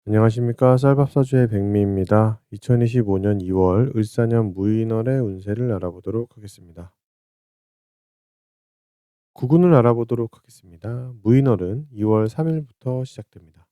안녕하십니까. 쌀밥사주의 백미입니다. 2025년 2월 을사년 무인월의 운세를 알아보도록 하겠습니다. 구군을 알아보도록 하겠습니다. 무인월은 2월 3일부터 시작됩니다.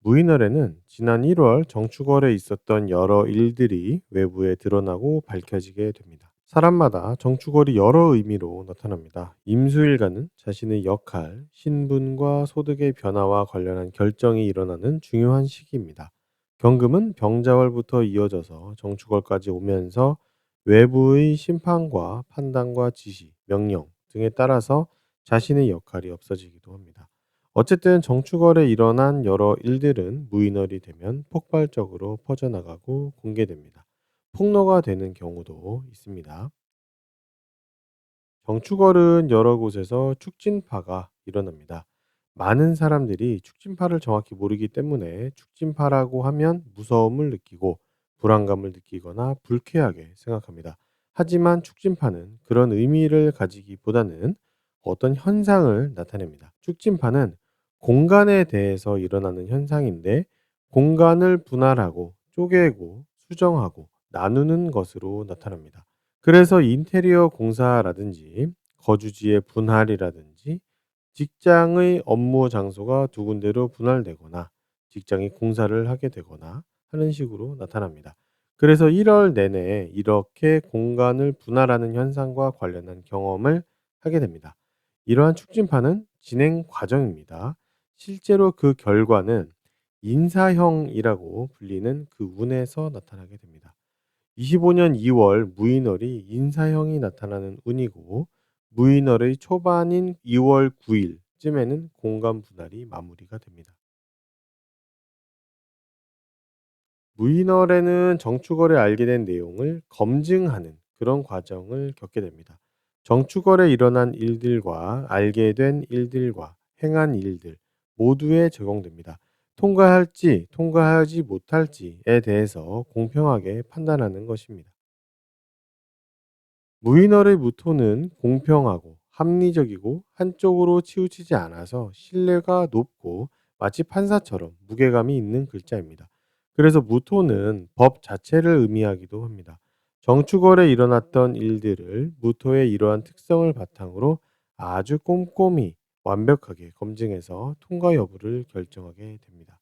무인월에는 지난 1월 정축월에 있었던 여러 일들이 외부에 드러나고 밝혀지게 됩니다. 사람마다 정축월이 여러 의미로 나타납니다. 임수일간은 자신의 역할, 신분과 소득의 변화와 관련한 결정이 일어나는 중요한 시기입니다. 경금은 병자월부터 이어져서 정축월까지 오면서 외부의 심판과 판단과 지시, 명령 등에 따라서 자신의 역할이 없어지기도 합니다. 어쨌든 정축월에 일어난 여러 일들은 무인월이 되면 폭발적으로 퍼져나가고 공개됩니다. 폭로가 되는 경우도 있습니다. 정축월은 여러 곳에서 축진파가 일어납니다. 많은 사람들이 축진파를 정확히 모르기 때문에 축진파라고 하면 무서움을 느끼고 불안감을 느끼거나 불쾌하게 생각합니다. 하지만 축진파는 그런 의미를 가지기보다는 어떤 현상을 나타냅니다. 축진파는 공간에 대해서 일어나는 현상인데 공간을 분할하고 쪼개고 수정하고 나누는 것으로 나타납니다. 그래서 인테리어 공사라든지 거주지의 분할이라든지 직장의 업무 장소가 두 군데로 분할되거나 직장이 공사를 하게 되거나 하는 식으로 나타납니다. 그래서 1월 내내 이렇게 공간을 분할하는 현상과 관련한 경험을 하게 됩니다. 이러한 촉진파는 진행 과정입니다. 실제로 그 결과는 인사형이라고 불리는 그 운에서 나타나게 됩니다. 25년 2월 무인월이 인사형이 나타나는 운이고 무인월의 초반인 2월 9일쯤에는 공간 분할이 마무리가 됩니다. 무인월에는 정축월에 알게 된 내용을 검증하는 그런 과정을 겪게 됩니다. 정축월에 일어난 일들과 알게 된 일들과 행한 일들 모두에 적용됩니다. 통과할지 통과하지 못할지에 대해서 공평하게 판단하는 것입니다. 무인월의 무토는 공평하고 합리적이고 한쪽으로 치우치지 않아서 신뢰가 높고 마치 판사처럼 무게감이 있는 글자입니다. 그래서 무토는 법 자체를 의미하기도 합니다. 정축월에 일어났던 일들을 무토의 이러한 특성을 바탕으로 아주 꼼꼼히 완벽하게 검증해서 통과 여부를 결정하게 됩니다.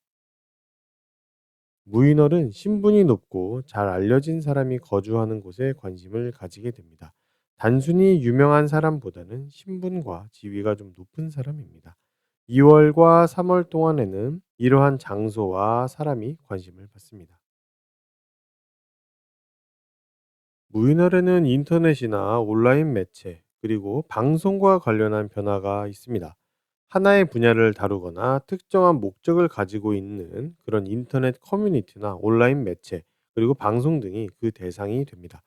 무인월은 신분이 높고 잘 알려진 사람이 거주하는 곳에 관심을 가지게 됩니다. 단순히 유명한 사람보다는 신분과 지위가 좀 높은 사람입니다. 2월과 3월 동안에는 이러한 장소와 사람이 관심을 받습니다. 무인월에는 인터넷이나 온라인 매체, 그리고 방송과 관련한 변화가 있습니다. 하나의 분야를 다루거나 특정한 목적을 가지고 있는 그런 인터넷 커뮤니티나 온라인 매체, 그리고 방송 등이 그 대상이 됩니다.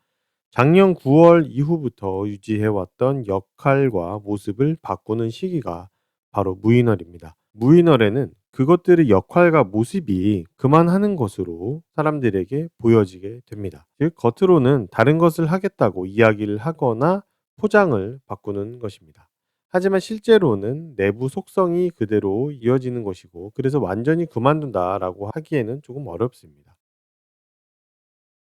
작년 9월 이후부터 유지해왔던 역할과 모습을 바꾸는 시기가 바로 무인월입니다. 무인월에는 그것들의 역할과 모습이 그만하는 것으로 사람들에게 보여지게 됩니다. 즉, 겉으로는 다른 것을 하겠다고 이야기를 하거나 포장을 바꾸는 것입니다. 하지만 실제로는 내부 속성이 그대로 이어지는 것이고, 그래서 완전히 그만둔다라고 하기에는 조금 어렵습니다.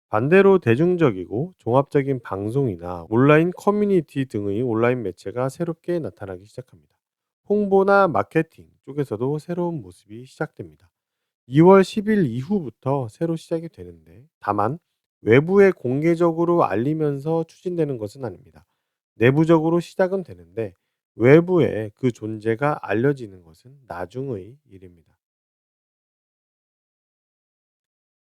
반대로 대중적이고 종합적인 방송이나 온라인 커뮤니티 등의 온라인 매체가 새롭게 나타나기 시작합니다. 홍보나 마케팅 쪽에서도 새로운 모습이 시작됩니다. 2월 10일 이후부터 새로 시작이 되는데, 다만 외부에 공개적으로 알리면서 추진되는 것은 아닙니다. 내부적으로 시작은 되는데 외부에 그 존재가 알려지는 것은 나중의 일입니다.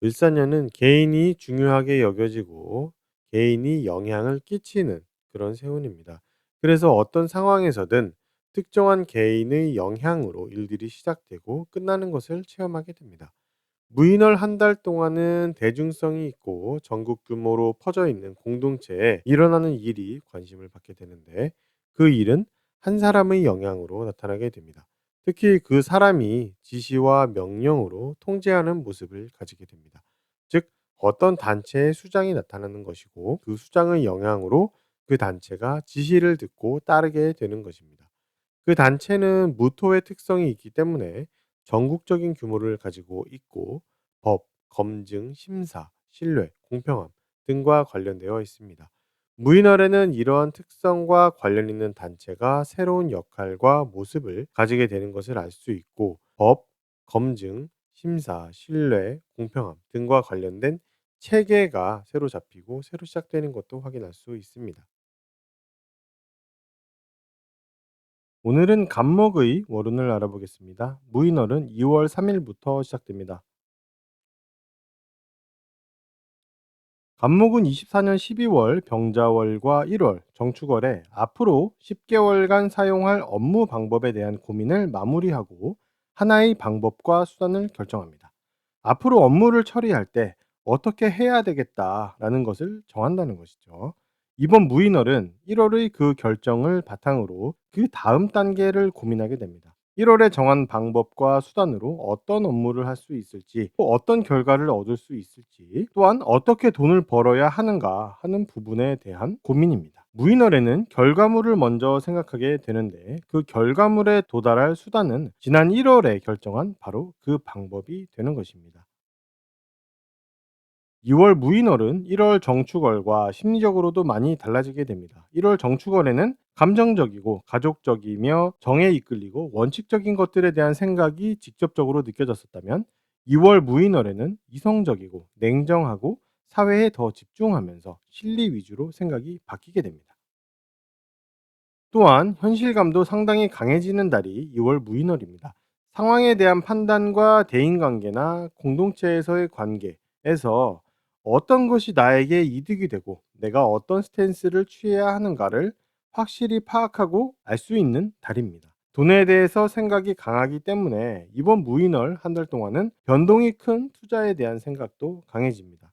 을사년은 개인이 중요하게 여겨지고 개인이 영향을 끼치는 그런 세운입니다. 그래서 어떤 상황에서든 특정한 개인의 영향으로 일들이 시작되고 끝나는 것을 체험하게 됩니다. 무인월 한 달 동안은 대중성이 있고 전국 규모로 퍼져 있는 공동체에 일어나는 일이 관심을 받게 되는데, 그 일은 한 사람의 영향으로 나타나게 됩니다. 특히 그 사람이 지시와 명령으로 통제하는 모습을 가지게 됩니다. 즉, 어떤 단체의 수장이 나타나는 것이고 그 수장의 영향으로 그 단체가 지시를 듣고 따르게 되는 것입니다. 그 단체는 무토의 특성이 있기 때문에 전국적인 규모를 가지고 있고 법, 검증, 심사, 신뢰, 공평함 등과 관련되어 있습니다. 무인월에는 이러한 특성과 관련 있는 단체가 새로운 역할과 모습을 가지게 되는 것을 알 수 있고 법, 검증, 심사, 신뢰, 공평함 등과 관련된 체계가 새로 잡히고 새로 시작되는 것도 확인할 수 있습니다. 오늘은 간목의 월운을 알아보겠습니다. 무인월은 2월 3일부터 시작됩니다. 간목은 24년 12월 병자월과 1월 정축월에 앞으로 10개월간 사용할 업무 방법에 대한 고민을 마무리하고 하나의 방법과 수단을 결정합니다. 앞으로 업무를 처리할 때 어떻게 해야 되겠다라는 것을 정한다는 것이죠. 이번 무인월은 1월의 그 결정을 바탕으로 그 다음 단계를 고민하게 됩니다. 1월에 정한 방법과 수단으로 어떤 업무를 할 수 있을지, 또 어떤 결과를 얻을 수 있을지, 또한 어떻게 돈을 벌어야 하는가 하는 부분에 대한 고민입니다. 무인월에는 결과물을 먼저 생각하게 되는데 그 결과물에 도달할 수단은 지난 1월에 결정한 바로 그 방법이 되는 것입니다. 2월 무인월은 1월 정축월과 심리적으로도 많이 달라지게 됩니다. 1월 정축월에는 감정적이고 가족적이며 정에 이끌리고 원칙적인 것들에 대한 생각이 직접적으로 느껴졌었다면 2월 무인월에는 이성적이고 냉정하고 사회에 더 집중하면서 실리 위주로 생각이 바뀌게 됩니다. 또한 현실감도 상당히 강해지는 달이 2월 무인월입니다. 상황에 대한 판단과 대인관계나 공동체에서의 관계에서 어떤 것이 나에게 이득이 되고 내가 어떤 스탠스를 취해야 하는가를 확실히 파악하고 알 수 있는 달입니다. 돈에 대해서 생각이 강하기 때문에 이번 무인월 한 달 동안은 변동이 큰 투자에 대한 생각도 강해집니다.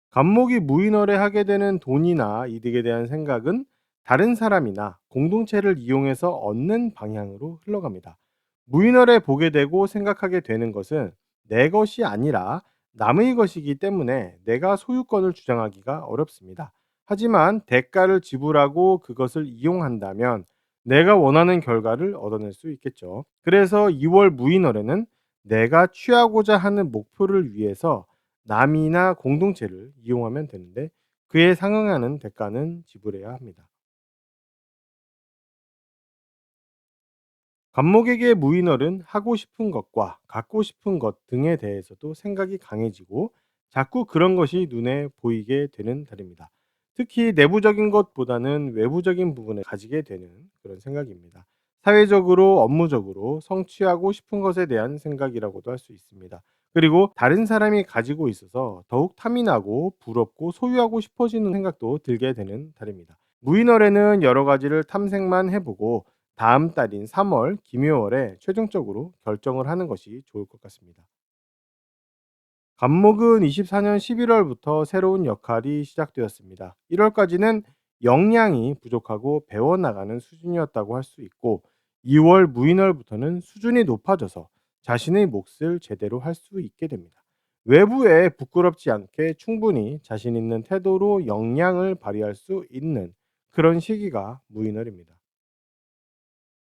간목이 무인월에 하게 되는 돈이나 이득에 대한 생각은 다른 사람이나 공동체를 이용해서 얻는 방향으로 흘러갑니다. 무인월에 보게 되고 생각하게 되는 것은 내 것이 아니라 남의 것이기 때문에 내가 소유권을 주장하기가 어렵습니다. 하지만 대가를 지불하고 그것을 이용한다면 내가 원하는 결과를 얻어낼 수 있겠죠. 그래서 2월 무인월에는 내가 취하고자 하는 목표를 위해서 남이나 공동체를 이용하면 되는데 그에 상응하는 대가는 지불해야 합니다. 간목에게 무인월은 하고 싶은 것과 갖고 싶은 것 등에 대해서도 생각이 강해지고 자꾸 그런 것이 눈에 보이게 되는 달입니다. 특히 내부적인 것보다는 외부적인 부분을 가지게 되는 그런 생각입니다. 사회적으로, 업무적으로 성취하고 싶은 것에 대한 생각이라고도 할 수 있습니다. 그리고 다른 사람이 가지고 있어서 더욱 탐이 나고 부럽고 소유하고 싶어지는 생각도 들게 되는 달입니다. 무인월에는 여러 가지를 탐색만 해보고 다음 달인 3월 김효월에 최종적으로 결정을 하는 것이 좋을 것 같습니다. 간목은 24년 11월부터 새로운 역할이 시작되었습니다. 1월까지는 역량이 부족하고 배워나가는 수준이었다고 할 수 있고 2월 무인월부터는 수준이 높아져서 자신의 몫을 제대로 할 수 있게 됩니다. 외부에 부끄럽지 않게 충분히 자신 있는 태도로 역량을 발휘할 수 있는 그런 시기가 무인월입니다.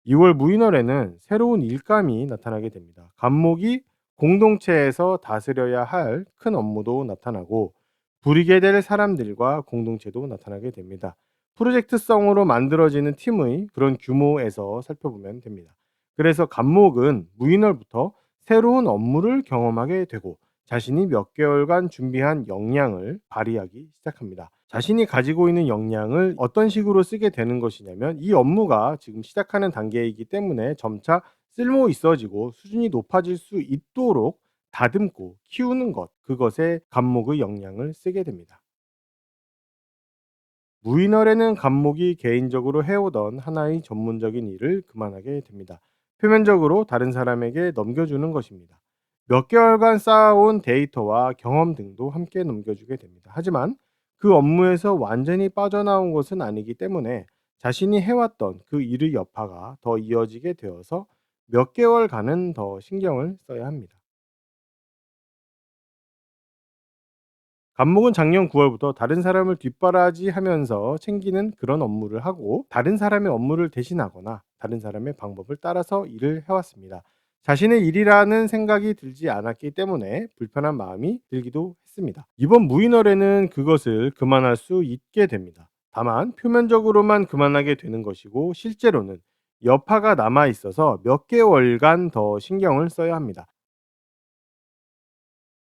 2월 무인월에는 새로운 일감이 나타나게 됩니다. 간목이 공동체에서 다스려야 할 큰 업무도 나타나고 부리게 될 사람들과 공동체도 나타나게 됩니다. 프로젝트성으로 만들어지는 팀의 그런 규모에서 살펴보면 됩니다. 그래서 간목은 무인월부터 새로운 업무를 경험하게 되고 자신이 몇 개월간 준비한 역량을 발휘하기 시작합니다. 자신이 가지고 있는 역량을 어떤 식으로 쓰게 되는 것이냐면 이 업무가 지금 시작하는 단계이기 때문에 점차 쓸모 있어지고 수준이 높아질 수 있도록 다듬고 키우는 것, 그것에 간목의 역량을 쓰게 됩니다. 무인월에는 간목이 개인적으로 해오던 하나의 전문적인 일을 그만하게 됩니다. 표면적으로 다른 사람에게 넘겨주는 것입니다. 몇 개월간 쌓아온 데이터와 경험 등도 함께 넘겨주게 됩니다. 하지만 그 업무에서 완전히 빠져나온 것은 아니기 때문에 자신이 해왔던 그 일의 여파가 더 이어지게 되어서 몇 개월간은 더 신경을 써야 합니다. 간목은 작년 9월부터 다른 사람을 뒷바라지하면서 챙기는 그런 업무를 하고 다른 사람의 업무를 대신하거나 다른 사람의 방법을 따라서 일을 해왔습니다. 자신의 일이라는 생각이 들지 않았기 때문에 불편한 마음이 들기도 했습니다. 이번 무인월에는 그것을 그만할 수 있게 됩니다. 다만 표면적으로만 그만하게 되는 것이고 실제로는 여파가 남아 있어서 몇 개월간 더 신경을 써야 합니다.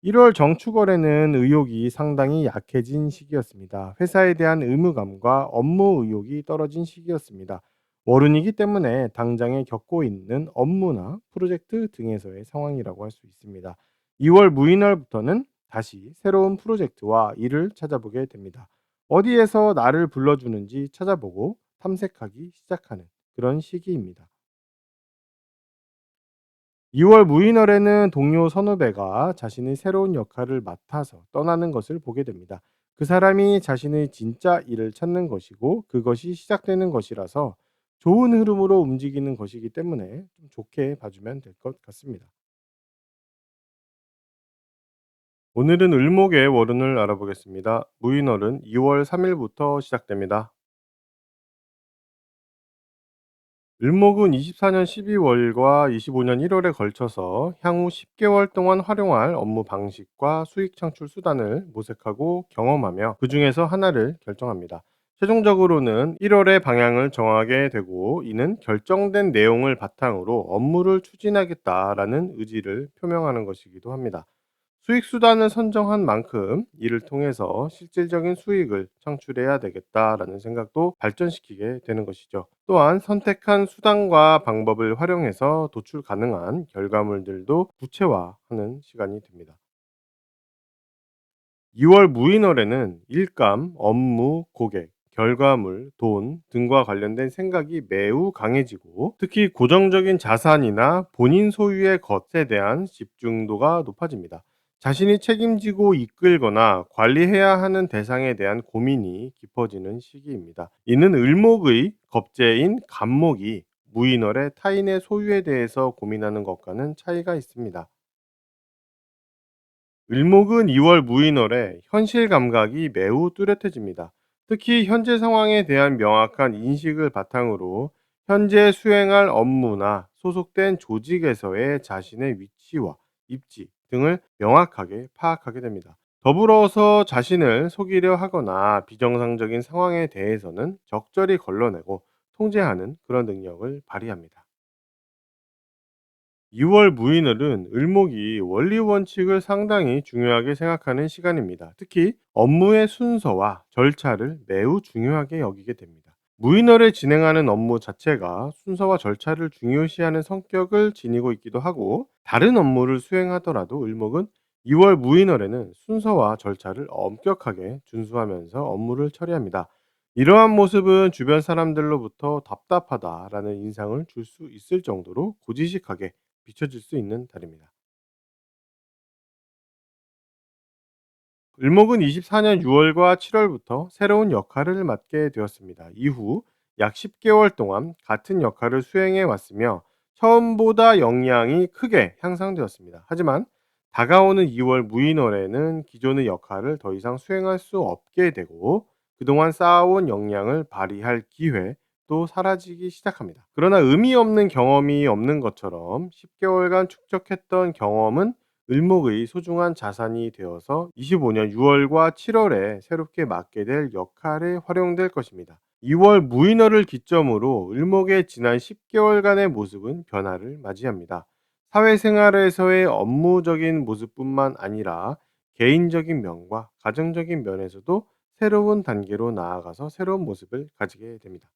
1월 정축월에는 의욕이 상당히 약해진 시기였습니다. 회사에 대한 의무감과 업무 의욕이 떨어진 시기였습니다. 월운이기 때문에 당장에 겪고 있는 업무나 프로젝트 등에서의 상황이라고 할 수 있습니다. 2월 무인월부터는 다시 새로운 프로젝트와 일을 찾아보게 됩니다. 어디에서 나를 불러주는지 찾아보고 탐색하기 시작하는 그런 시기입니다. 2월 무인월에는 동료 선후배가 자신의 새로운 역할을 맡아서 떠나는 것을 보게 됩니다. 그 사람이 자신의 진짜 일을 찾는 것이고 그것이 시작되는 것이라서 좋은 흐름으로 움직이는 것이기 때문에 좀 좋게 봐주면 될 것 같습니다. 오늘은 을목의 월운을 알아보겠습니다. 무인월은 2월 3일부터 시작됩니다. 을목은 24년 12월과 25년 1월에 걸쳐서 향후 10개월 동안 활용할 업무 방식과 수익 창출 수단을 모색하고 경험하며 그 중에서 하나를 결정합니다. 최종적으로는 1월에 방향을 정하게 되고 이는 결정된 내용을 바탕으로 업무를 추진하겠다라는 의지를 표명하는 것이기도 합니다. 수익 수단을 선정한 만큼 이를 통해서 실질적인 수익을 창출해야 되겠다라는 생각도 발전시키게 되는 것이죠. 또한 선택한 수단과 방법을 활용해서 도출 가능한 결과물들도 구체화하는 시간이 됩니다. 2월 무인월에는 일감, 업무, 고객, 결과물, 돈 등과 관련된 생각이 매우 강해지고 특히 고정적인 자산이나 본인 소유의 것에 대한 집중도가 높아집니다. 자신이 책임지고 이끌거나 관리해야 하는 대상에 대한 고민이 깊어지는 시기입니다. 이는 을목의 겁재인 간목이 무인월의 타인의 소유에 대해서 고민하는 것과는 차이가 있습니다. 을목은 2월 무인월에 현실 감각이 매우 뚜렷해집니다. 특히 현재 상황에 대한 명확한 인식을 바탕으로 현재 수행할 업무나 소속된 조직에서의 자신의 위치와 입지 등을 명확하게 파악하게 됩니다. 더불어서 자신을 속이려 하거나 비정상적인 상황에 대해서는 적절히 걸러내고 통제하는 그런 능력을 발휘합니다. 2월 무인을은 을목이 원리 원칙을 상당히 중요하게 생각하는 시간입니다. 특히 업무의 순서와 절차를 매우 중요하게 여기게 됩니다. 무인월에 진행하는 업무 자체가 순서와 절차를 중요시하는 성격을 지니고 있기도 하고 다른 업무를 수행하더라도 을목은 2월 무인월에는 순서와 절차를 엄격하게 준수하면서 업무를 처리합니다. 이러한 모습은 주변 사람들로부터 답답하다라는 인상을 줄 수 있을 정도로 고지식하게 비춰질 수 있는 달입니다. 을목은 24년 6월과 7월부터 새로운 역할을 맡게 되었습니다. 이후 약 10개월 동안 같은 역할을 수행해 왔으며 처음보다 역량이 크게 향상되었습니다. 하지만 다가오는 2월 무인월에는 기존의 역할을 더 이상 수행할 수 없게 되고 그동안 쌓아온 역량을 발휘할 기회 또 사라지기 시작합니다. 그러나 의미 없는 경험이 없는 것처럼 10개월간 축적했던 경험은 을목의 소중한 자산이 되어서 25년 6월과 7월에 새롭게 맡게 될 역할에 활용될 것입니다. 2월 무인월을 기점으로 을목의 지난 10개월간의 모습은 변화를 맞이합니다. 사회생활에서의 업무적인 모습뿐만 아니라 개인적인 면과 가정적인 면에서도 새로운 단계로 나아가서 새로운 모습을 가지게 됩니다.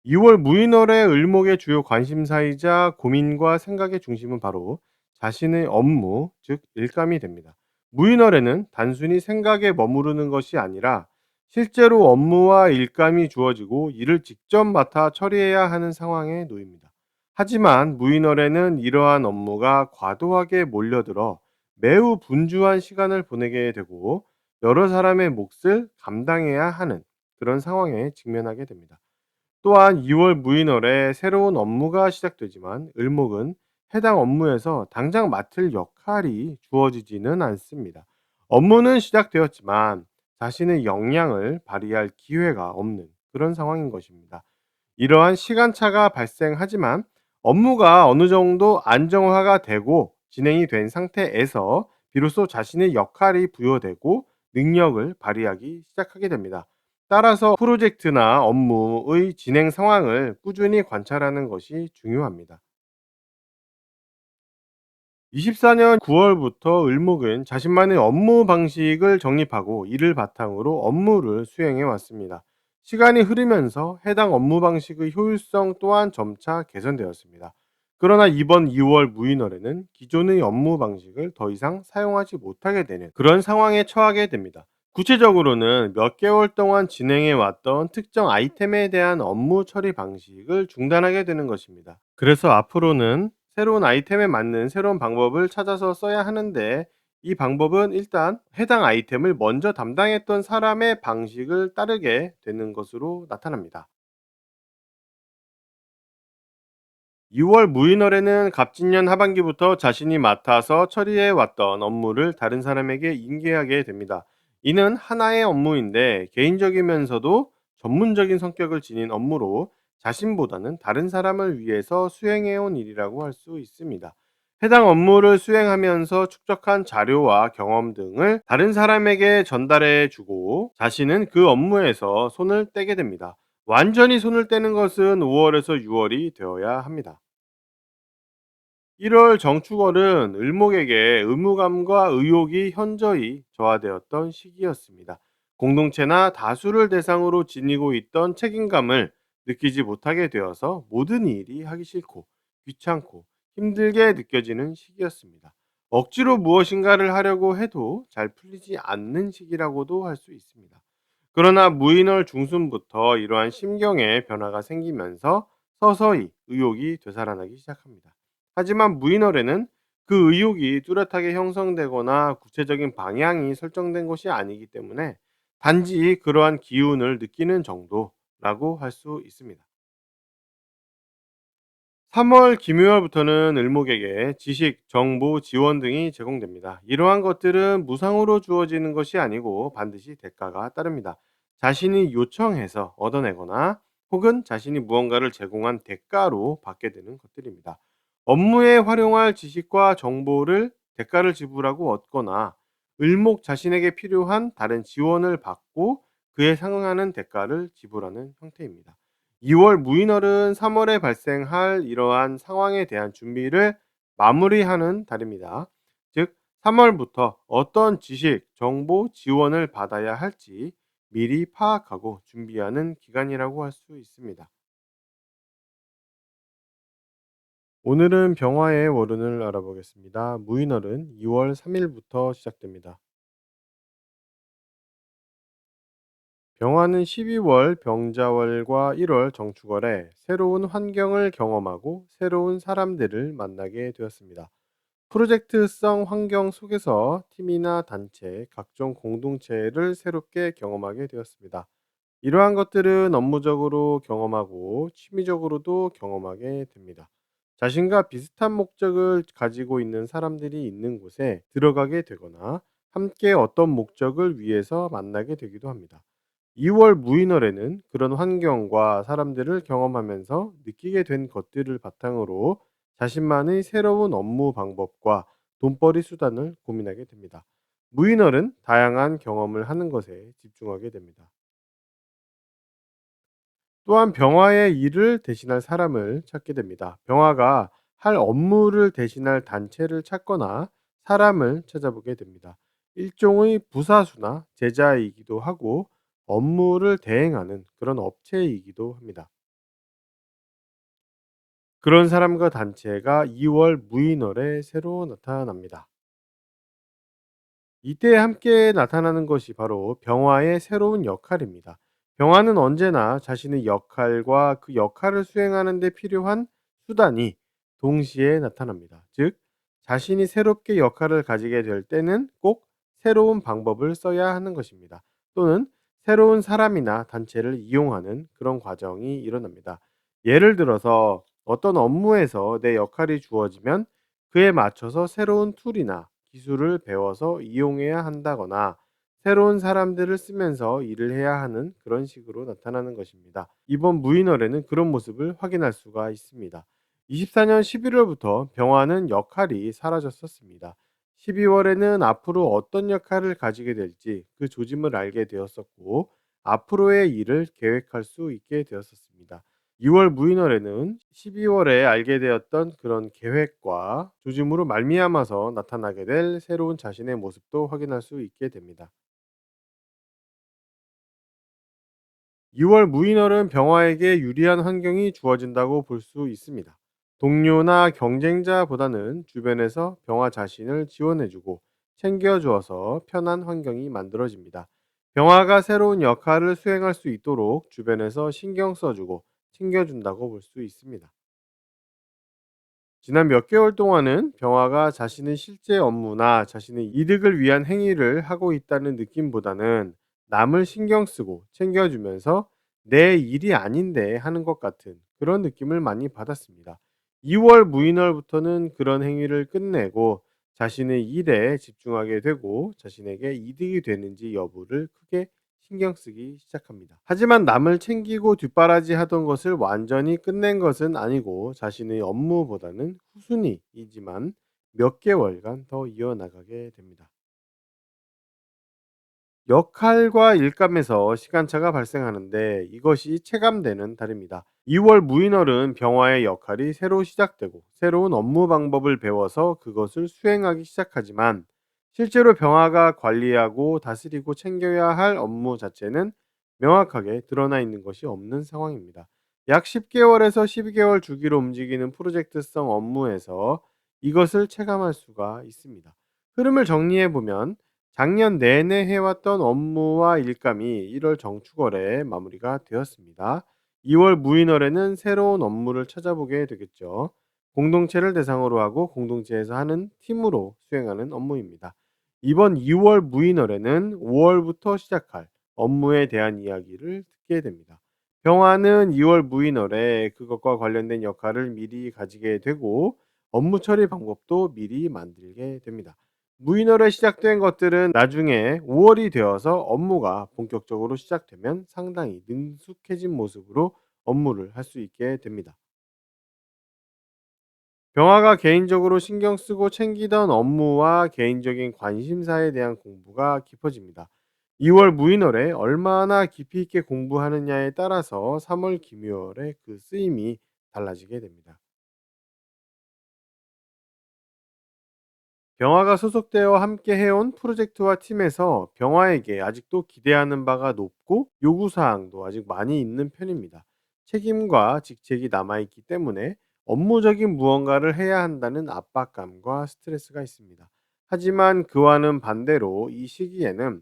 2월 무인월의 을목의 주요 관심사이자 고민과 생각의 중심은 바로 자신의 업무, 즉 일감이 됩니다. 무인월에는 단순히 생각에 머무르는 것이 아니라 실제로 업무와 일감이 주어지고 이를 직접 맡아 처리해야 하는 상황에 놓입니다. 하지만 무인월에는 이러한 업무가 과도하게 몰려들어 매우 분주한 시간을 보내게 되고 여러 사람의 몫을 감당해야 하는 그런 상황에 직면하게 됩니다. 또한 2월 무인월에 새로운 업무가 시작되지만 을목은 해당 업무에서 당장 맡을 역할이 주어지지는 않습니다. 업무는 시작되었지만 자신의 역량을 발휘할 기회가 없는 그런 상황인 것입니다. 이러한 시간차가 발생하지만 업무가 어느 정도 안정화가 되고 진행이 된 상태에서 비로소 자신의 역할이 부여되고 능력을 발휘하기 시작하게 됩니다. 따라서 프로젝트나 업무의 진행 상황을 꾸준히 관찰하는 것이 중요합니다. 24년 9월부터 을목은 자신만의 업무 방식을 정립하고 이를 바탕으로 업무를 수행해 왔습니다. 시간이 흐르면서 해당 업무 방식의 효율성 또한 점차 개선되었습니다. 그러나 이번 2월 무인월에는 기존의 업무 방식을 더 이상 사용하지 못하게 되는 그런 상황에 처하게 됩니다. 구체적으로는 몇 개월 동안 진행해 왔던 특정 아이템에 대한 업무 처리 방식을 중단하게 되는 것입니다. 그래서 앞으로는 새로운 아이템에 맞는 새로운 방법을 찾아서 써야 하는데, 이 방법은 일단 해당 아이템을 먼저 담당했던 사람의 방식을 따르게 되는 것으로 나타납니다. 6월 무인월에는 갑진년 하반기부터 자신이 맡아서 처리해 왔던 업무를 다른 사람에게 인계하게 됩니다. 이는 하나의 업무인데 개인적이면서도 전문적인 성격을 지닌 업무로 자신보다는 다른 사람을 위해서 수행해온 일이라고 할 수 있습니다. 해당 업무를 수행하면서 축적한 자료와 경험 등을 다른 사람에게 전달해 주고 자신은 그 업무에서 손을 떼게 됩니다. 완전히 손을 떼는 것은 5월에서 6월이 되어야 합니다. 1월 정축월은 을목에게 의무감과 의욕이 현저히 저하되었던 시기였습니다. 공동체나 다수를 대상으로 지니고 있던 책임감을 느끼지 못하게 되어서 모든 일이 하기 싫고 귀찮고 힘들게 느껴지는 시기였습니다. 억지로 무엇인가를 하려고 해도 잘 풀리지 않는 시기라고도 할 수 있습니다. 그러나 무인월 중순부터 이러한 심경의 변화가 생기면서 서서히 의욕이 되살아나기 시작합니다. 하지만 무인월에는 그 의욕이 뚜렷하게 형성되거나 구체적인 방향이 설정된 것이 아니기 때문에 단지 그러한 기운을 느끼는 정도라고 할 수 있습니다. 3월 김유월부터는 을목에게 지식, 정보, 지원 등이 제공됩니다. 이러한 것들은 무상으로 주어지는 것이 아니고 반드시 대가가 따릅니다. 자신이 요청해서 얻어내거나 혹은 자신이 무언가를 제공한 대가로 받게 되는 것들입니다. 업무에 활용할 지식과 정보를 대가를 지불하고 얻거나 을목 자신에게 필요한 다른 지원을 받고 그에 상응하는 대가를 지불하는 형태입니다. 2월 무인월은 3월에 발생할 이러한 상황에 대한 준비를 마무리하는 달입니다. 즉, 3월부터 어떤 지식, 정보, 지원을 받아야 할지 미리 파악하고 준비하는 기간이라고 할 수 있습니다. 오늘은 병화의 월운을 알아보겠습니다. 무인월은 2월 3일부터 시작됩니다. 병화는 12월 병자월과 1월 정축월에 새로운 환경을 경험하고 새로운 사람들을 만나게 되었습니다. 프로젝트성 환경 속에서 팀이나 단체, 각종 공동체를 새롭게 경험하게 되었습니다. 이러한 것들은 업무적으로 경험하고 취미적으로도 경험하게 됩니다. 자신과 비슷한 목적을 가지고 있는 사람들이 있는 곳에 들어가게 되거나 함께 어떤 목적을 위해서 만나게 되기도 합니다. 2월 무인월에는 그런 환경과 사람들을 경험하면서 느끼게 된 것들을 바탕으로 자신만의 새로운 업무 방법과 돈벌이 수단을 고민하게 됩니다. 무인월은 다양한 경험을 하는 것에 집중하게 됩니다. 또한 병화의 일을 대신할 사람을 찾게 됩니다. 병화가 할 업무를 대신할 단체를 찾거나 사람을 찾아보게 됩니다. 일종의 부사수나 제자이기도 하고 업무를 대행하는 그런 업체이기도 합니다. 그런 사람과 단체가 2월 무인월에 새로 나타납니다. 이때 함께 나타나는 것이 바로 병화의 새로운 역할입니다. 병화는 언제나 자신의 역할과 그 역할을 수행하는 데 필요한 수단이 동시에 나타납니다. 즉, 자신이 새롭게 역할을 가지게 될 때는 꼭 새로운 방법을 써야 하는 것입니다. 또는 새로운 사람이나 단체를 이용하는 그런 과정이 일어납니다. 예를 들어서 어떤 업무에서 내 역할이 주어지면 그에 맞춰서 새로운 툴이나 기술을 배워서 이용해야 한다거나 새로운 사람들을 쓰면서 일을 해야 하는 그런 식으로 나타나는 것입니다. 이번 무인월에는 그런 모습을 확인할 수가 있습니다. 24년 11월부터 병화는 역할이 사라졌었습니다. 12월에는 앞으로 어떤 역할을 가지게 될지 그 조짐을 알게 되었었고, 앞으로의 일을 계획할 수 있게 되었었습니다. 2월 무인월에는 12월에 알게 되었던 그런 계획과 조짐으로 말미암아서 나타나게 될 새로운 자신의 모습도 확인할 수 있게 됩니다. 2월 무인월은 병화에게 유리한 환경이 주어진다고 볼 수 있습니다. 동료나 경쟁자보다는 주변에서 병화 자신을 지원해주고 챙겨주어서 편한 환경이 만들어집니다. 병화가 새로운 역할을 수행할 수 있도록 주변에서 신경 써주고 챙겨준다고 볼 수 있습니다. 지난 몇 개월 동안은 병화가 자신의 실제 업무나 자신의 이득을 위한 행위를 하고 있다는 느낌보다는 남을 신경 쓰고 챙겨주면서 내 일이 아닌데 하는 것 같은 그런 느낌을 많이 받았습니다. 2월 무인월부터는 그런 행위를 끝내고 자신의 일에 집중하게 되고 자신에게 이득이 되는지 여부를 크게 신경 쓰기 시작합니다. 하지만 남을 챙기고 뒷바라지 하던 것을 완전히 끝낸 것은 아니고 자신의 업무보다는 후순위이지만 몇 개월간 더 이어나가게 됩니다. 역할과 일감에서 시간차가 발생하는데 이것이 체감되는 달입니다. 2월 무인월은 병화의 역할이 새로 시작되고 새로운 업무 방법을 배워서 그것을 수행하기 시작하지만 실제로 병화가 관리하고 다스리고 챙겨야 할 업무 자체는 명확하게 드러나 있는 것이 없는 상황입니다. 약 10개월에서 12개월 주기로 움직이는 프로젝트성 업무에서 이것을 체감할 수가 있습니다. 흐름을 정리해 보면 작년 내내 해왔던 업무와 일감이 1월 정축월에 마무리가 되었습니다. 2월 무인월에는 새로운 업무를 찾아보게 되겠죠. 공동체를 대상으로 하고 공동체에서 하는 팀으로 수행하는 업무입니다. 이번 2월 무인월에는 5월부터 시작할 업무에 대한 이야기를 듣게 됩니다. 병화는 2월 무인월에 그것과 관련된 역할을 미리 가지게 되고 업무 처리 방법도 미리 만들게 됩니다. 무인월에 시작된 것들은 나중에 5월이 되어서 업무가 본격적으로 시작되면 상당히 능숙해진 모습으로 업무를 할 수 있게 됩니다. 병화가 개인적으로 신경 쓰고 챙기던 업무와 개인적인 관심사에 대한 공부가 깊어집니다. 2월 무인월에 얼마나 깊이 있게 공부하느냐에 따라서 3월 기묘월에 그 쓰임이 달라지게 됩니다. 병화가 소속되어 함께 해온 프로젝트와 팀에서 병화에게 아직도 기대하는 바가 높고 요구사항도 아직 많이 있는 편입니다. 책임과 직책이 남아있기 때문에 업무적인 무언가를 해야 한다는 압박감과 스트레스가 있습니다. 하지만 그와는 반대로 이 시기에는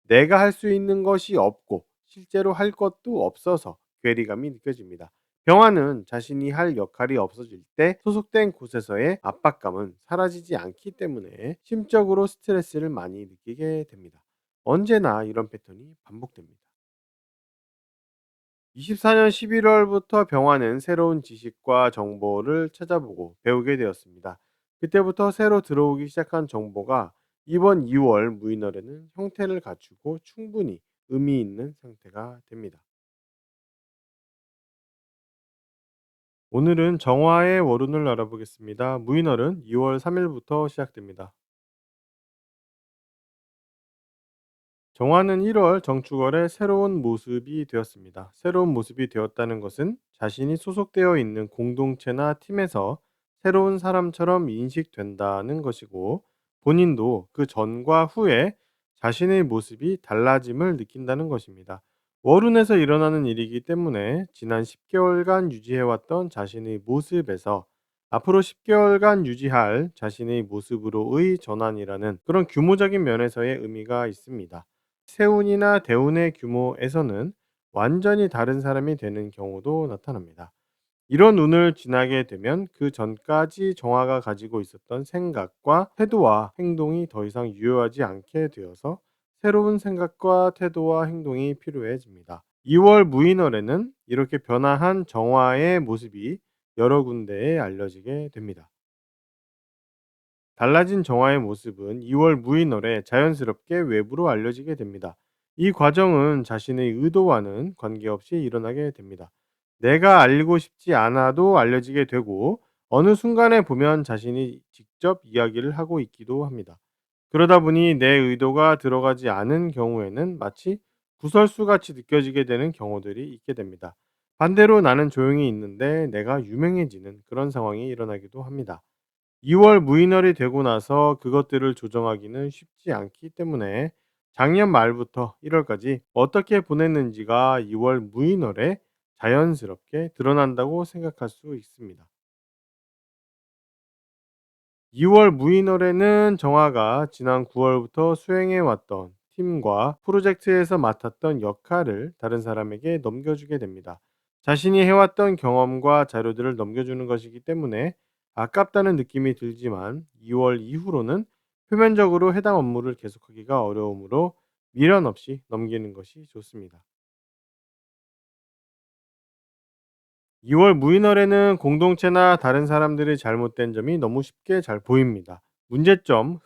내가 할 수 있는 것이 없고 실제로 할 것도 없어서 괴리감이 느껴집니다. 병화는 자신이 할 역할이 없어질 때 소속된 곳에서의 압박감은 사라지지 않기 때문에 심적으로 스트레스를 많이 느끼게 됩니다. 언제나 이런 패턴이 반복됩니다. 24년 11월부터 병화는 새로운 지식과 정보를 찾아보고 배우게 되었습니다. 그때부터 새로 들어오기 시작한 정보가 이번 2월 무인월에는 형태를 갖추고 충분히 의미 있는 상태가 됩니다. 오늘은 정화의 월운을 알아보겠습니다. 무인월은 2월 3일부터 시작됩니다. 정화는 1월 정축월의 새로운 모습이 되었습니다. 새로운 모습이 되었다는 것은 자신이 소속되어 있는 공동체나 팀에서 새로운 사람처럼 인식된다는 것이고, 본인도 그 전과 후에 자신의 모습이 달라짐을 느낀다는 것입니다. 월운에서 일어나는 일이기 때문에 지난 10개월간 유지해왔던 자신의 모습에서 앞으로 10개월간 유지할 자신의 모습으로의 전환이라는 그런 규모적인 면에서의 의미가 있습니다. 세운이나 대운의 규모에서는 완전히 다른 사람이 되는 경우도 나타납니다. 이런 운을 지나게 되면 그 전까지 정화가 가지고 있었던 생각과 태도와 행동이 더 이상 유효하지 않게 되어서 새로운 생각과 태도와 행동이 필요해집니다. 2월 무인월에는 이렇게 변화한 정화의 모습이 여러 군데에 알려지게 됩니다. 달라진 정화의 모습은 2월 무인월에 자연스럽게 외부로 알려지게 됩니다. 이 과정은 자신의 의도와는 관계없이 일어나게 됩니다. 내가 알고 싶지 않아도 알려지게 되고 어느 순간에 보면 자신이 직접 이야기를 하고 있기도 합니다. 그러다 보니 내 의도가 들어가지 않은 경우에는 마치 구설수 같이 느껴지게 되는 경우들이 있게 됩니다. 반대로 나는 조용히 있는데 내가 유명해지는 그런 상황이 일어나기도 합니다. 2월 무인월이 되고 나서 그것들을 조정하기는 쉽지 않기 때문에 작년 말부터 1월까지 어떻게 보냈는지가 2월 무인월에 자연스럽게 드러난다고 생각할 수 있습니다. 2월 무인월에는 정화가 지난 9월부터 수행해 왔던 팀과 프로젝트에서 맡았던 역할을 다른 사람에게 넘겨주게 됩니다. 자신이 해왔던 경험과 자료들을 넘겨주는 것이기 때문에 아깝다는 느낌이 들지만 2월 이후로는 표면적으로 해당 업무를 계속하기가 어려우므로 미련 없이 넘기는 것이 좋습니다. 2월 무인월에는 공동체나 다른 사람들의 잘못된 점이 너무 쉽게 잘 보입니다. 문제점,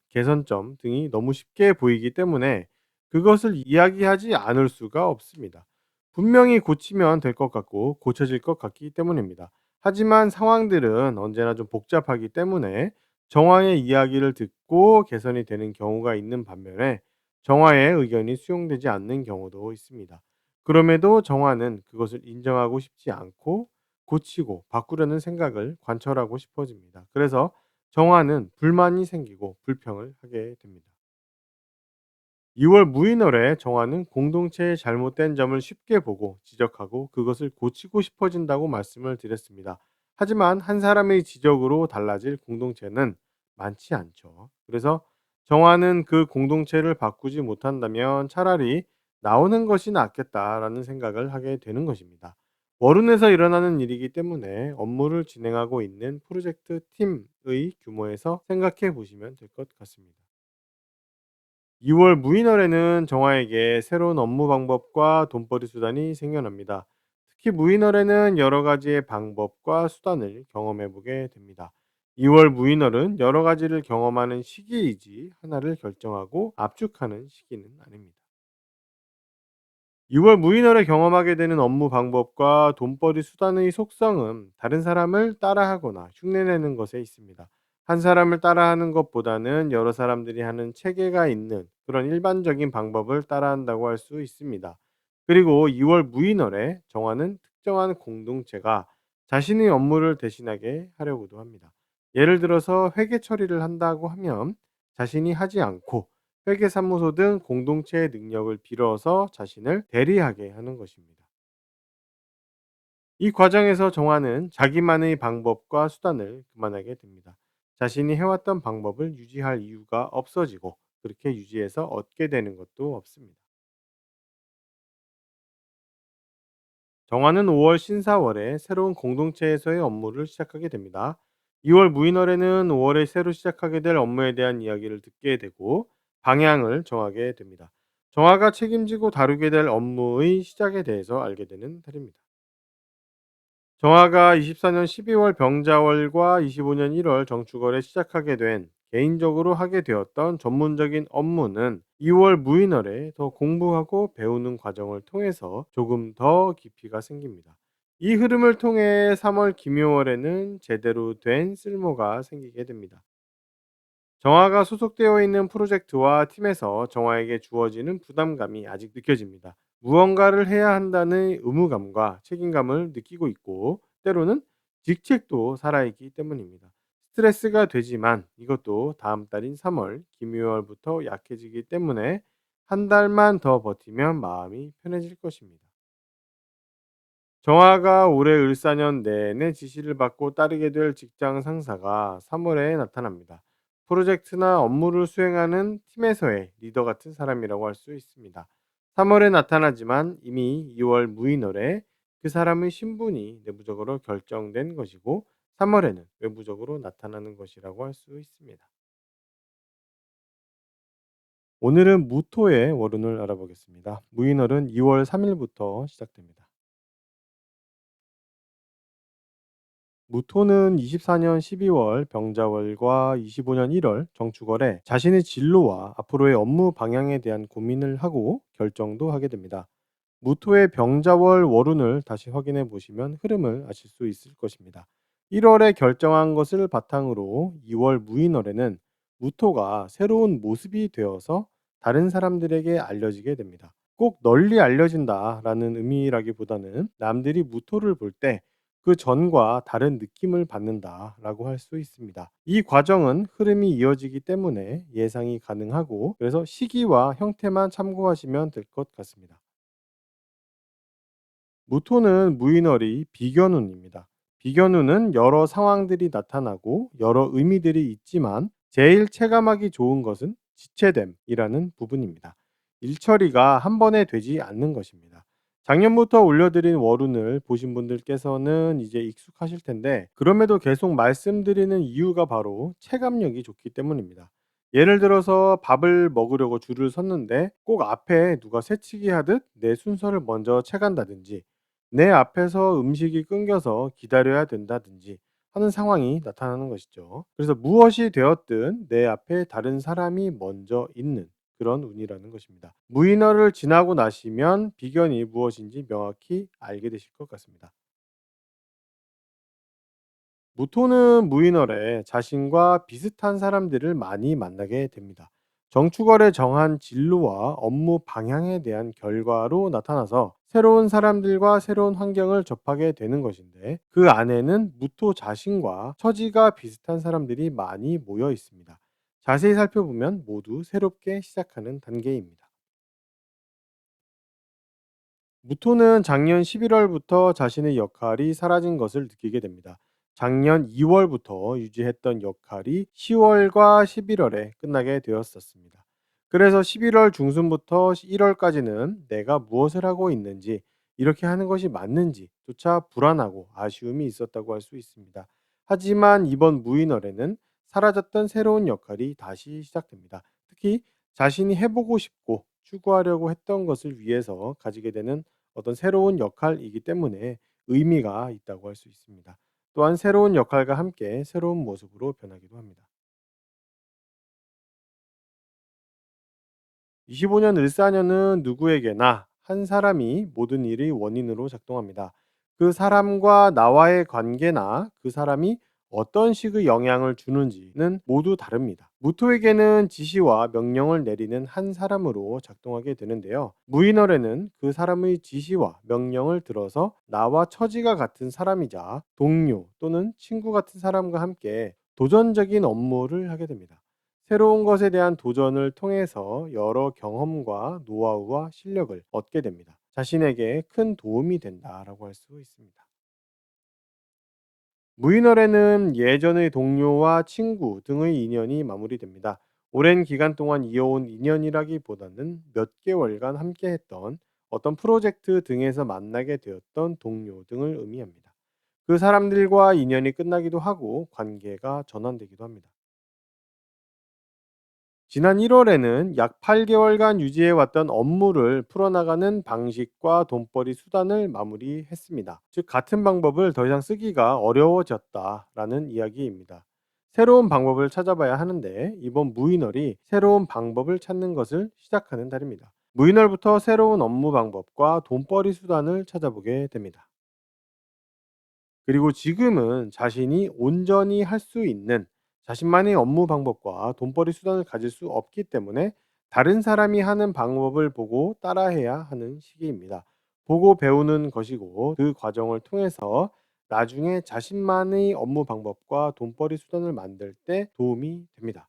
개선점 등이 너무 쉽게 보이기 때문에 그것을 이야기하지 않을 수가 없습니다. 분명히 고치면 될 것 같고 고쳐질 것 같기 때문입니다. 하지만 상황들은 언제나 좀 복잡하기 때문에 정화의 이야기를 듣고 개선이 되는 경우가 있는 반면에 정화의 의견이 수용되지 않는 경우도 있습니다. 그럼에도 정화는 그것을 인정하고 싶지 않고 고치고 바꾸려는 생각을 관철하고 싶어집니다. 그래서 정화는 불만이 생기고 불평을 하게 됩니다. 2월 무인월에 정화는 공동체의 잘못된 점을 쉽게 보고 지적하고 그것을 고치고 싶어진다고 말씀을 드렸습니다. 하지만 한 사람의 지적으로 달라질 공동체는 많지 않죠. 그래서 정화는 그 공동체를 바꾸지 못한다면 차라리 나오는 것이 낫겠다라는 생각을 하게 되는 것입니다. 월운에서 일어나는 일이기 때문에 업무를 진행하고 있는 프로젝트 팀의 규모에서 생각해 보시면 될 것 같습니다. 2월 무인월에는 정화에게 새로운 업무 방법과 돈벌이 수단이 생겨납니다. 특히 무인월에는 여러 가지의 방법과 수단을 경험해 보게 됩니다. 2월 무인월은 여러 가지를 경험하는 시기이지 하나를 결정하고 압축하는 시기는 아닙니다. 6월 무인월에 경험하게 되는 업무 방법과 돈벌이 수단의 속성은 다른 사람을 따라하거나 흉내내는 것에 있습니다. 한 사람을 따라하는 것보다는 여러 사람들이 하는 체계가 있는 그런 일반적인 방법을 따라한다고 할 수 있습니다. 그리고 2월 무인월에 정하는 특정한 공동체가 자신의 업무를 대신하게 하려고도 합니다. 예를 들어서 회계 처리를 한다고 하면 자신이 하지 않고 회계사무소 등 공동체의 능력을 빌어서 자신을 대리하게 하는 것입니다. 이 과정에서 정화는 자기만의 방법과 수단을 그만하게 됩니다. 자신이 해왔던 방법을 유지할 이유가 없어지고 그렇게 유지해서 얻게 되는 것도 없습니다. 정화는 5월 신사월에 새로운 공동체에서의 업무를 시작하게 됩니다. 2월 무인월에는 5월에 새로 시작하게 될 업무에 대한 이야기를 듣게 되고 방향을 정하게 됩니다. 정화가 책임지고 다루게 될 업무의 시작에 대해서 알게 되는 달입니다. 정화가 24년 12월 병자월과 25년 1월 정축월에 시작하게 된 개인적으로 하게 되었던 전문적인 업무는 2월 무인월에 더 공부하고 배우는 과정을 통해서 조금 더 깊이가 생깁니다. 이 흐름을 통해 3월 김효월에는 제대로 된 쓸모가 생기게 됩니다. 정화가 소속되어 있는 프로젝트와 팀에서 정화에게 주어지는 부담감이 아직 느껴집니다. 무언가를 해야 한다는 의무감과 책임감을 느끼고 있고, 때로는 직책도 살아있기 때문입니다. 스트레스가 되지만 이것도 다음 달인 3월, 김유월부터 약해지기 때문에 한 달만 더 버티면 마음이 편해질 것입니다. 정화가 올해 을사년 내내 지시를 받고 따르게 될 직장 상사가 3월에 나타납니다. 프로젝트나 업무를 수행하는 팀에서의 리더 같은 사람이라고 할 수 있습니다. 3월에 나타나지만 이미 2월 무인월에 그 사람의 신분이 내부적으로 결정된 것이고 3월에는 외부적으로 나타나는 것이라고 할 수 있습니다. 오늘은 무토의 월운을 알아보겠습니다. 무인월은 2월 3일부터 시작됩니다. 무토는 24년 12월 병자월과 25년 1월 정축월에 자신의 진로와 앞으로의 업무 방향에 대한 고민을 하고 결정도 하게 됩니다. 무토의 병자월 월운을 다시 확인해 보시면 흐름을 아실 수 있을 것입니다. 1월에 결정한 것을 바탕으로 2월 무인월에는 무토가 새로운 모습이 되어서 다른 사람들에게 알려지게 됩니다. 꼭 널리 알려진다라는 의미라기보다는 남들이 무토를 볼 때 그 전과 다른 느낌을 받는다라고 할 수 있습니다. 이 과정은 흐름이 이어지기 때문에 예상이 가능하고, 그래서 시기와 형태만 참고하시면 될 것 같습니다. 무토는 무인월이 비견운입니다. 비견운은 여러 상황들이 나타나고 여러 의미들이 있지만 제일 체감하기 좋은 것은 지체됨이라는 부분입니다. 일처리가 한 번에 되지 않는 것입니다. 작년부터 올려드린 월운을 보신 분들께서는 이제 익숙하실 텐데, 그럼에도 계속 말씀드리는 이유가 바로 체감력이 좋기 때문입니다. 예를 들어서 밥을 먹으려고 줄을 섰는데 꼭 앞에 누가 새치기 하듯 내 순서를 먼저 채간다든지, 내 앞에서 음식이 끊겨서 기다려야 된다든지 하는 상황이 나타나는 것이죠. 그래서 무엇이 되었든 내 앞에 다른 사람이 먼저 있는 그런 운이라는 것입니다. 무인월을 지나고 나시면 비견이 무엇인지 명확히 알게 되실 것 같습니다. 무토는 무인월에 자신과 비슷한 사람들을 많이 만나게 됩니다. 정축월에 정한 진로와 업무 방향에 대한 결과로 나타나서 새로운 사람들과 새로운 환경을 접하게 되는 것인데, 그 안에는 무토 자신과 처지가 비슷한 사람들이 많이 모여 있습니다. 자세히 살펴보면 모두 새롭게 시작하는 단계입니다. 무토는 작년 11월부터 자신의 역할이 사라진 것을 느끼게 됩니다. 작년 2월부터 유지했던 역할이 10월과 11월에 끝나게 되었었습니다. 그래서 11월 중순부터 1월까지는 내가 무엇을 하고 있는지, 이렇게 하는 것이 맞는지조차 불안하고 아쉬움이 있었다고 할 수 있습니다. 하지만 이번 무인월에는 사라졌던 새로운 역할이 다시 시작됩니다. 특히 자신이 해보고 싶고 추구하려고 했던 것을 위해서 가지게 되는 어떤 새로운 역할이기 때문에 의미가 있다고 할 수 있습니다. 또한 새로운 역할과 함께 새로운 모습으로 변하기도 합니다. 25년 을사년은 누구에게나 한 사람이 모든 일의 원인으로 작동합니다. 그 사람과 나와의 관계나 그 사람이 어떤 식의 영향을 주는지는 모두 다릅니다. 무토에게는 지시와 명령을 내리는 한 사람으로 작동하게 되는데요. 무인월에는 그 사람의 지시와 명령을 들어서 나와 처지가 같은 사람이자 동료 또는 친구 같은 사람과 함께 도전적인 업무를 하게 됩니다. 새로운 것에 대한 도전을 통해서 여러 경험과 노하우와 실력을 얻게 됩니다. 자신에게 큰 도움이 된다라고 할 수 있습니다. 무인월에는 예전의 동료와 친구 등의 인연이 마무리됩니다. 오랜 기간 동안 이어온 인연이라기보다는 몇 개월간 함께했던 어떤 프로젝트 등에서 만나게 되었던 동료 등을 의미합니다. 그 사람들과 인연이 끝나기도 하고 관계가 전환되기도 합니다. 지난 1월에는 약 8개월간 유지해왔던 업무를 풀어나가는 방식과 돈벌이 수단을 마무리했습니다. 즉, 같은 방법을 더 이상 쓰기가 어려워졌다라는 이야기입니다. 새로운 방법을 찾아봐야 하는데, 이번 무인월이 새로운 방법을 찾는 것을 시작하는 달입니다. 무인월부터 새로운 업무 방법과 돈벌이 수단을 찾아보게 됩니다. 그리고 지금은 자신이 온전히 할 수 있는 자신만의 업무 방법과 돈벌이 수단을 가질 수 없기 때문에 다른 사람이 하는 방법을 보고 따라해야 하는 시기입니다. 보고 배우는 것이고, 그 과정을 통해서 나중에 자신만의 업무 방법과 돈벌이 수단을 만들 때 도움이 됩니다.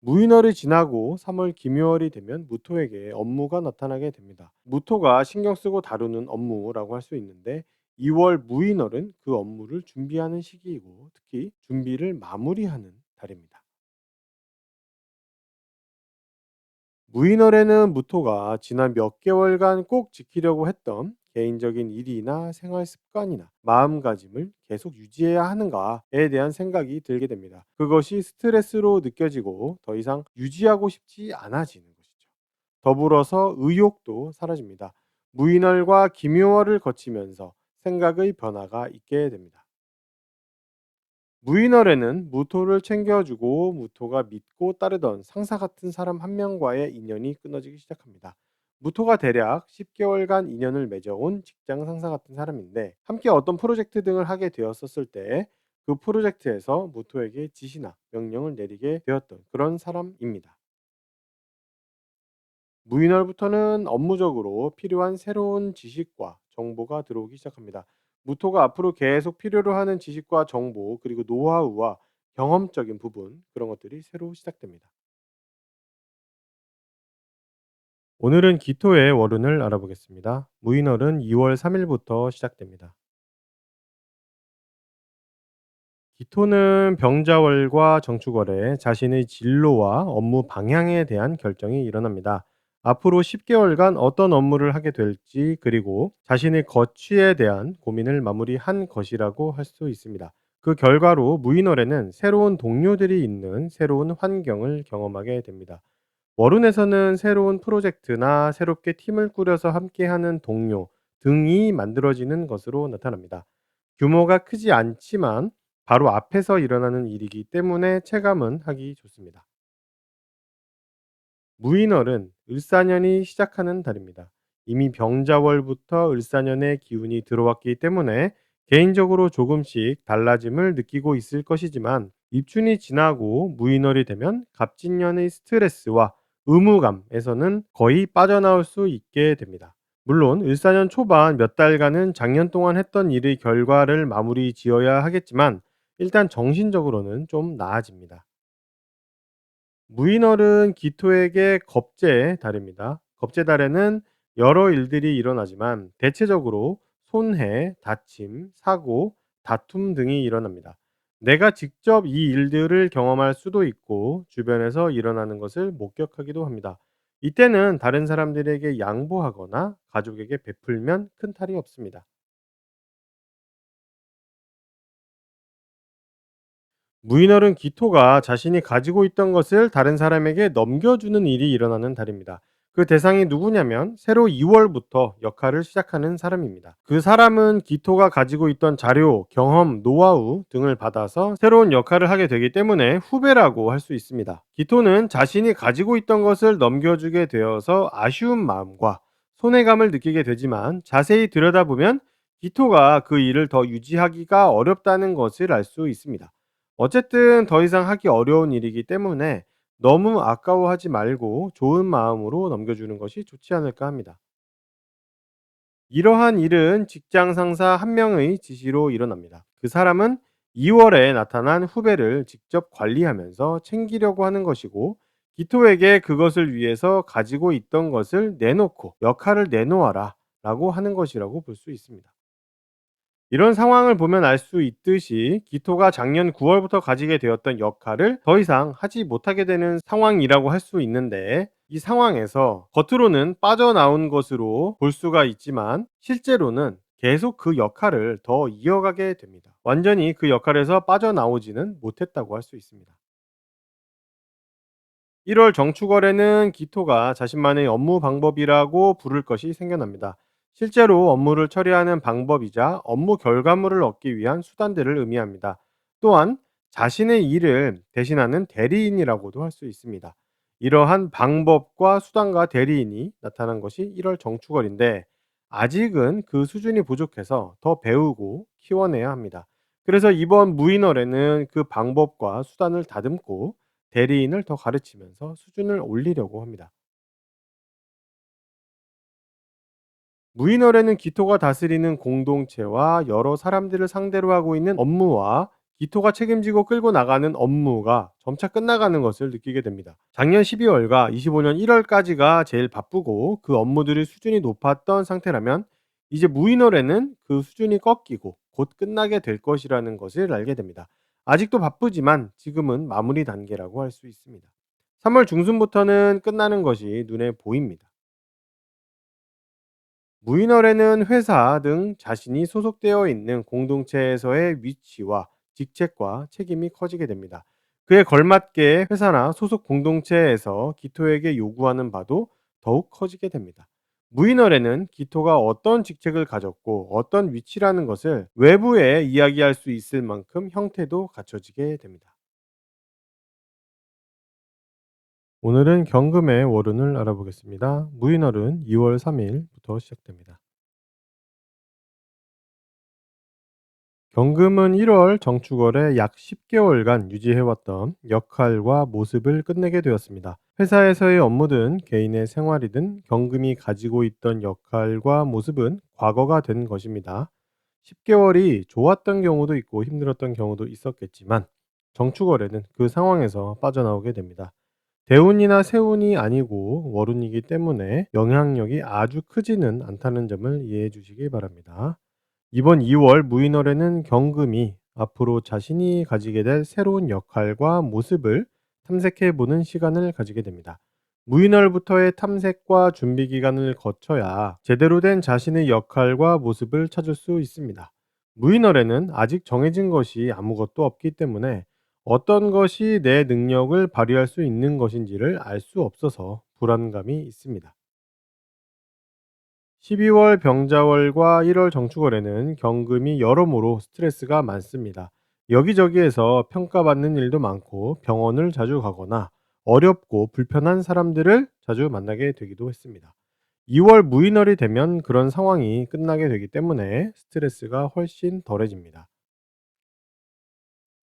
무인월이 지나고 3월 김요월이 되면 무토에게 업무가 나타나게 됩니다. 무토가 신경 쓰고 다루는 업무라고 할 수 있는데, 2월 무인월은 그 업무를 준비하는 시기이고 특히 준비를 마무리하는 달입니다. 무인월에는 무토가 지난 몇 개월간 꼭 지키려고 했던 개인적인 일이나 생활 습관이나 마음가짐을 계속 유지해야 하는가에 대한 생각이 들게 됩니다. 그것이 스트레스로 느껴지고 더 이상 유지하고 싶지 않아지는 것이죠. 더불어서 의욕도 사라집니다. 무인월과 김요월을 거치면서 생각의 변화가 있게 됩니다. 무인월에는 무토를 챙겨주고 무토가 믿고 따르던 상사 같은 사람 한 명과의 인연이 끊어지기 시작합니다. 무토가 대략 10개월간 인연을 맺어온 직장 상사 같은 사람인데 함께 어떤 프로젝트 등을 하게 되었었을 때 그 프로젝트에서 무토에게 지시나 명령을 내리게 되었던 그런 사람입니다. 무인월부터는 업무적으로 필요한 새로운 지식과 정보가 들어오기 시작합니다. 무토가 앞으로 계속 필요로 하는 지식과 정보, 그리고 노하우와 경험적인 부분, 그런 것들이 새로 시작됩니다. 오늘은 기토의 월운을 알아보겠습니다. 무인월은 2월 3일부터 시작됩니다. 기토는 병자월과 정축월에 자신의 진로와 업무 방향에 대한 결정이 일어납니다. 앞으로 10개월간 어떤 업무를 하게 될지, 그리고 자신의 거취에 대한 고민을 마무리한 것이라고 할 수 있습니다. 그 결과로 무인월에는 새로운 동료들이 있는 새로운 환경을 경험하게 됩니다. 월운에서는 새로운 프로젝트나 새롭게 팀을 꾸려서 함께하는 동료 등이 만들어지는 것으로 나타납니다. 규모가 크지 않지만 바로 앞에서 일어나는 일이기 때문에 체감은 하기 좋습니다. 무인월은 을사년이 시작하는 달입니다. 이미 병자월부터 을사년의 기운이 들어왔기 때문에 개인적으로 조금씩 달라짐을 느끼고 있을 것이지만 입춘이 지나고 무인월이 되면 갑진년의 스트레스와 의무감에서는 거의 빠져나올 수 있게 됩니다. 물론 을사년 초반 몇 달간은 작년 동안 했던 일의 결과를 마무리 지어야 하겠지만 일단 정신적으로는 좀 나아집니다. 무인월은 기토에게 겁재의 달입니다. 겁재달에는 여러 일들이 일어나지만 대체적으로 손해, 다침, 사고, 다툼 등이 일어납니다. 내가 직접 이 일들을 경험할 수도 있고 주변에서 일어나는 것을 목격하기도 합니다. 이때는 다른 사람들에게 양보하거나 가족에게 베풀면 큰 탈이 없습니다. 무인월은 기토가 자신이 가지고 있던 것을 다른 사람에게 넘겨주는 일이 일어나는 달입니다. 그 대상이 누구냐면 새로 2월부터 역할을 시작하는 사람입니다. 그 사람은 기토가 가지고 있던 자료, 경험, 노하우 등을 받아서 새로운 역할을 하게 되기 때문에 후배라고 할 수 있습니다. 기토는 자신이 가지고 있던 것을 넘겨주게 되어서 아쉬운 마음과 손해감을 느끼게 되지만 자세히 들여다보면 기토가 그 일을 더 유지하기가 어렵다는 것을 알 수 있습니다. 어쨌든 더 이상 하기 어려운 일이기 때문에 너무 아까워하지 말고 좋은 마음으로 넘겨주는 것이 좋지 않을까 합니다. 이러한 일은 직장 상사 한 명의 지시로 일어납니다. 그 사람은 2월에 나타난 후배를 직접 관리하면서 챙기려고 하는 것이고, 기토에게 그것을 위해서 가지고 있던 것을 내놓고 역할을 내놓아라 라고 하는 것이라고 볼 수 있습니다. 이런 상황을 보면 알 수 있듯이 기토가 작년 9월부터 가지게 되었던 역할을 더 이상 하지 못하게 되는 상황이라고 할 수 있는데, 이 상황에서 겉으로는 빠져나온 것으로 볼 수가 있지만 실제로는 계속 그 역할을 더 이어가게 됩니다. 완전히 그 역할에서 빠져나오지는 못했다고 할 수 있습니다. 1월 정축월에는 기토가 자신만의 업무 방법이라고 부를 것이 생겨납니다. 실제로 업무를 처리하는 방법이자 업무 결과물을 얻기 위한 수단들을 의미합니다. 또한 자신의 일을 대신하는 대리인이라고도 할 수 있습니다. 이러한 방법과 수단과 대리인이 나타난 것이 1월 정축월인데 아직은 그 수준이 부족해서 더 배우고 키워내야 합니다. 그래서 이번 무인월에는 그 방법과 수단을 다듬고 대리인을 더 가르치면서 수준을 올리려고 합니다. 무인월에는 기토가 다스리는 공동체와 여러 사람들을 상대로 하고 있는 업무와 기토가 책임지고 끌고 나가는 업무가 점차 끝나가는 것을 느끼게 됩니다. 작년 12월과 25년 1월까지가 제일 바쁘고 그 업무들의 수준이 높았던 상태라면 이제 무인월에는 그 수준이 꺾이고 곧 끝나게 될 것이라는 것을 알게 됩니다. 아직도 바쁘지만 지금은 마무리 단계라고 할 수 있습니다. 3월 중순부터는 끝나는 것이 눈에 보입니다. 무인월에는 회사 등 자신이 소속되어 있는 공동체에서의 위치와 직책과 책임이 커지게 됩니다. 그에 걸맞게 회사나 소속 공동체에서 기토에게 요구하는 바도 더욱 커지게 됩니다. 무인월에는 기토가 어떤 직책을 가졌고 어떤 위치라는 것을 외부에 이야기할 수 있을 만큼 형태도 갖춰지게 됩니다. 오늘은 경금의 월운을 알아보겠습니다. 무인월은 2월 3일부터 시작됩니다. 경금은 1월 정축월에 약 10개월간 유지해왔던 역할과 모습을 끝내게 되었습니다. 회사에서의 업무든 개인의 생활이든 경금이 가지고 있던 역할과 모습은 과거가 된 것입니다. 10개월이 좋았던 경우도 있고 힘들었던 경우도 있었겠지만 정축월에는 그 상황에서 빠져나오게 됩니다. 대운이나 세운이 아니고 월운이기 때문에 영향력이 아주 크지는 않다는 점을 이해해 주시기 바랍니다. 이번 2월 무인월에는 경금이 앞으로 자신이 가지게 될 새로운 역할과 모습을 탐색해 보는 시간을 가지게 됩니다. 무인월부터의 탐색과 준비 기간을 거쳐야 제대로 된 자신의 역할과 모습을 찾을 수 있습니다. 무인월에는 아직 정해진 것이 아무것도 없기 때문에 어떤 것이 내 능력을 발휘할 수 있는 것인지를 알 수 없어서 불안감이 있습니다. 12월 병자월과 1월 정축월에는 경금이 여러모로 스트레스가 많습니다. 여기저기에서 평가받는 일도 많고 병원을 자주 가거나 어렵고 불편한 사람들을 자주 만나게 되기도 했습니다. 2월 무인월이 되면 그런 상황이 끝나게 되기 때문에 스트레스가 훨씬 덜해집니다.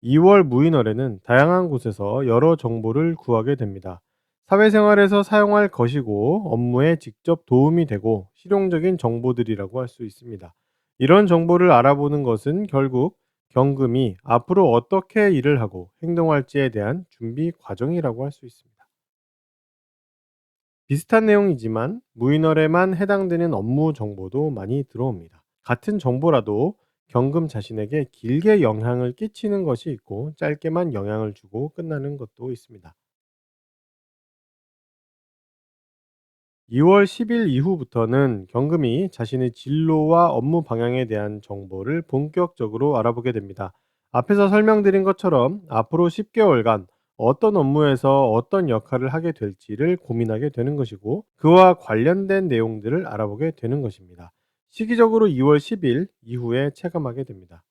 2월 무인월에는 다양한 곳에서 여러 정보를 구하게 됩니다. 사회생활에서 사용할 것이고 업무에 직접 도움이 되고 실용적인 정보들이라고 할 수 있습니다. 이런 정보를 알아보는 것은 결국 경금이 앞으로 어떻게 일을 하고 행동할지에 대한 준비 과정이라고 할 수 있습니다. 비슷한 내용이지만 무인월에만 해당되는 업무 정보도 많이 들어옵니다. 같은 정보라도 경금 자신에게 길게 영향을 끼치는 것이 있고 짧게만 영향을 주고 끝나는 것도 있습니다. 2월 10일 이후부터는 경금이 자신의 진로와 업무 방향에 대한 정보를 본격적으로 알아보게 됩니다. 앞에서 설명드린 것처럼 앞으로 10개월간 어떤 업무에서 어떤 역할을 하게 될지를 고민하게 되는 것이고 그와 관련된 내용들을 알아보게 되는 것입니다. 시기적으로 2월 10일 이후에 체감하게 됩니다.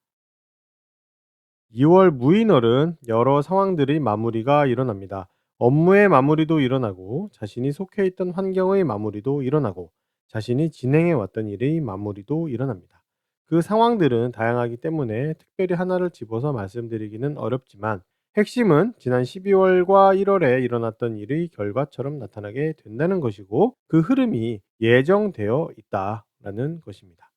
2월 무인월은 여러 상황들의 마무리가 일어납니다. 업무의 마무리도 일어나고 자신이 속해 있던 환경의 마무리도 일어나고 자신이 진행해 왔던 일의 마무리도 일어납니다. 그 상황들은 다양하기 때문에 특별히 하나를 집어서 말씀드리기는 어렵지만 핵심은 지난 12월과 1월에 일어났던 일의 결과처럼 나타나게 된다는 것이고 그 흐름이 예정되어 있다라는 것입니다.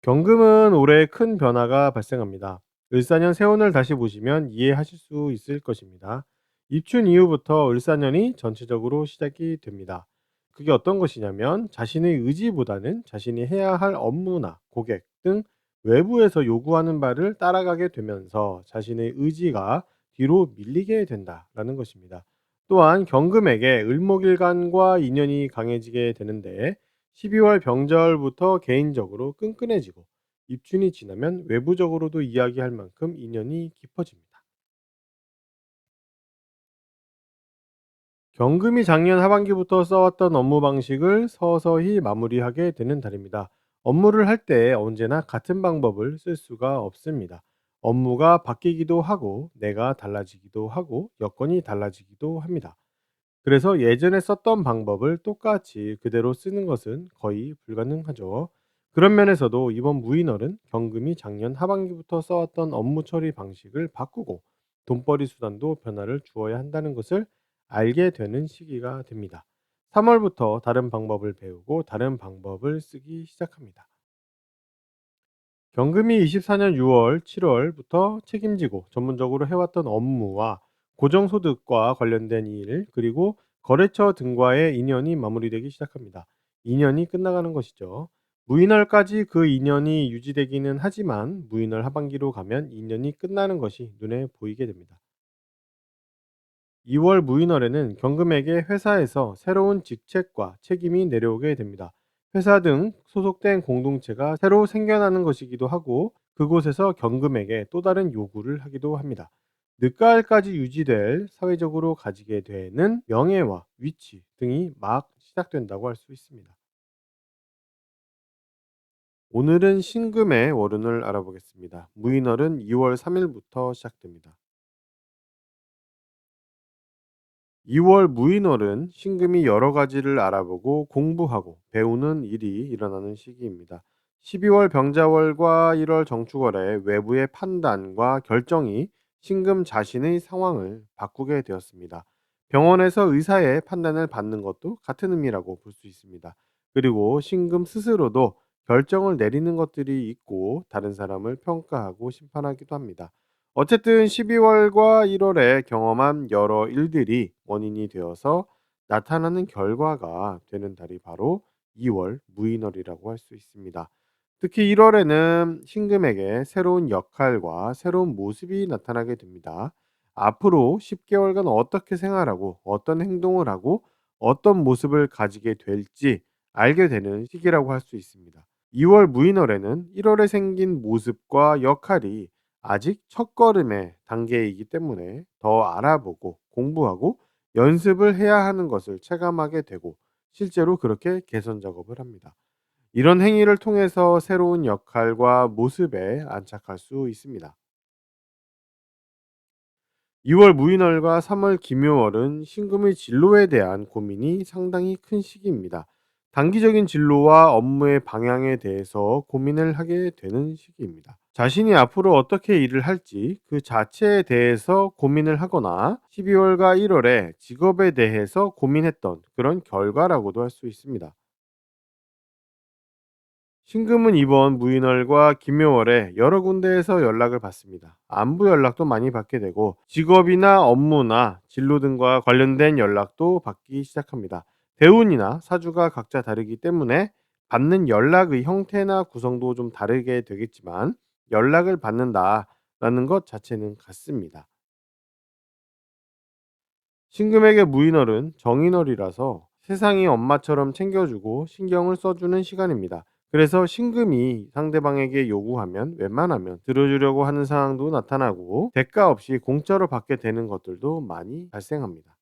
경금은 올해 큰 변화가 발생합니다. 을사년 세운을 다시 보시면 이해하실 수 있을 것입니다. 입춘 이후부터 을사년이 전체적으로 시작이 됩니다. 그게 어떤 것이냐면 자신의 의지보다는 자신이 해야 할 업무나 고객 등 외부에서 요구하는 바를 따라가게 되면서 자신의 의지가 뒤로 밀리게 된다라는 것입니다. 또한 경금에게 을목일간과 인연이 강해지게 되는데 12월 병자월부터 개인적으로 끈끈해지고 입춘이 지나면 외부적으로도 이야기할 만큼 인연이 깊어집니다. 경금이 작년 하반기부터 써왔던 업무 방식을 서서히 마무리하게 되는 달입니다. 업무를 할 때 언제나 같은 방법을 쓸 수가 없습니다. 업무가 바뀌기도 하고 내가 달라지기도 하고 여건이 달라지기도 합니다. 그래서 예전에 썼던 방법을 똑같이 그대로 쓰는 것은 거의 불가능하죠. 그런 면에서도 이번 무인월은 경금이 작년 하반기부터 써왔던 업무 처리 방식을 바꾸고 돈벌이 수단도 변화를 주어야 한다는 것을 알게 되는 시기가 됩니다. 3월부터 다른 방법을 배우고 다른 방법을 쓰기 시작합니다. 경금이 24년 6월, 7월부터 책임지고 전문적으로 해왔던 업무와 고정소득과 관련된 일, 그리고 거래처 등과의 인연이 마무리되기 시작합니다. 인연이 끝나가는 것이죠. 무인월까지 그 인연이 유지되기는 하지만 무인월 하반기로 가면 인연이 끝나는 것이 눈에 보이게 됩니다. 2월 무인월에는 경금에게 회사에서 새로운 직책과 책임이 내려오게 됩니다. 회사 등 소속된 공동체가 새로 생겨나는 것이기도 하고 그곳에서 경금에게 또 다른 요구를 하기도 합니다. 늦가을까지 유지될 사회적으로 가지게 되는 명예와 위치 등이 막 시작된다고 할 수 있습니다. 오늘은 신금의 월운을 알아보겠습니다. 무인월은 2월 3일부터 시작됩니다. 2월 무인월은 신금이 여러 가지를 알아보고 공부하고 배우는 일이 일어나는 시기입니다. 12월 병자월과 1월 정축월의 외부의 판단과 결정이 신금 자신의 상황을 바꾸게 되었습니다. 병원에서 의사의 판단을 받는 것도 같은 의미라고 볼 수 있습니다. 그리고 신금 스스로도 결정을 내리는 것들이 있고 다른 사람을 평가하고 심판하기도 합니다. 어쨌든 12월과 1월에 경험한 여러 일들이 원인이 되어서 나타나는 결과가 되는 달이 바로 2월 무인월이라고 할 수 있습니다. 특히 1월에는 신금에게 새로운 역할과 새로운 모습이 나타나게 됩니다. 앞으로 10개월간 어떻게 생활하고 어떤 행동을 하고 어떤 모습을 가지게 될지 알게 되는 시기라고 할 수 있습니다. 2월 무인월에는 1월에 생긴 모습과 역할이 아직 첫걸음의 단계이기 때문에 더 알아보고 공부하고 연습을 해야 하는 것을 체감하게 되고 실제로 그렇게 개선 작업을 합니다. 이런 행위를 통해서 새로운 역할과 모습에 안착할 수 있습니다. 2월 무인월과 3월 기묘월은 신금의 진로에 대한 고민이 상당히 큰 시기입니다. 단기적인 진로와 업무의 방향에 대해서 고민을 하게 되는 시기입니다. 자신이 앞으로 어떻게 일을 할지 그 자체에 대해서 고민을 하거나 12월과 1월에 직업에 대해서 고민했던 그런 결과라고도 할 수 있습니다. 신금은 이번 무인월과 김묘월에 여러 군데에서 연락을 받습니다. 안부 연락도 많이 받게 되고 직업이나 업무나 진로 등과 관련된 연락도 받기 시작합니다. 대운이나 사주가 각자 다르기 때문에 받는 연락의 형태나 구성도 좀 다르게 되겠지만 연락을 받는다라는 것 자체는 같습니다. 신금에게 무인월은 정인월이라서 세상이 엄마처럼 챙겨주고 신경을 써주는 시간입니다. 그래서 신금이 상대방에게 요구하면 웬만하면 들어주려고 하는 상황도 나타나고 대가 없이 공짜로 받게 되는 것들도 많이 발생합니다.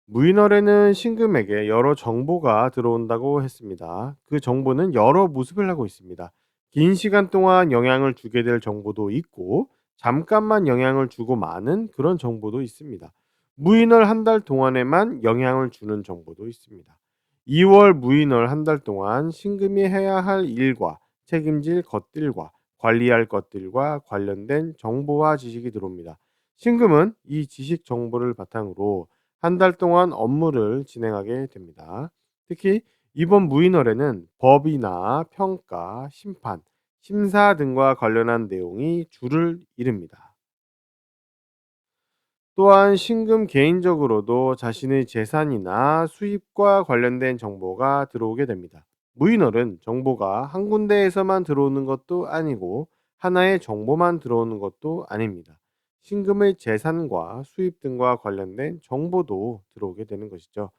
무인월에는 신금에게 여러 정보가 들어온다고 했습니다. 그 정보는 여러 모습을 하고 있습니다. 긴 시간 동안 영향을 주게 될 정보도 있고, 잠깐만 영향을 주고 마는 그런 정보도 있습니다. 무인월 한 달 동안에만 영향을 주는 정보도 있습니다. 2월 무인월 한 달 동안 신금이 해야 할 일과 책임질 것들과 관리할 것들과 관련된 정보와 지식이 들어옵니다. 신금은 이 지식 정보를 바탕으로 한 달 동안 업무를 진행하게 됩니다. 특히 이번 무인월에는 법이나 평가, 심판, 심사 등과 관련한 내용이 주를 이룹니다. 또한 신금 개인적으로도 자신의 재산이나 수입과 관련된 정보가 들어오게 됩니다. 무인월은 정보가 한 군데에서만 들어오는 것도 아니고 하나의 정보만 들어오는 것도 아닙니다. 신금의 재산과 수입 등과 관련된 정보도 들어오게 되는 것이죠.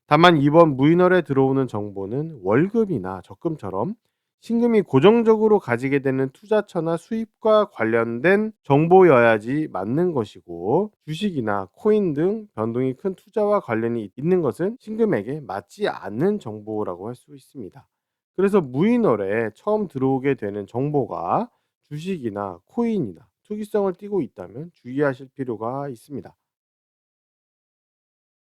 다만 이번 무인월에 들어오는 정보는 월급이나 적금처럼 신금이 고정적으로 가지게 되는 투자처나 수입과 관련된 정보여야지 맞는 것이고 주식이나 코인 등 변동이 큰 투자와 관련이 있는 것은 신금에게 맞지 않는 정보라고 할 수 있습니다. 그래서 무인월에 처음 들어오게 되는 정보가 주식이나 코인이나 투기성을 띠고 있다면 주의하실 필요가 있습니다.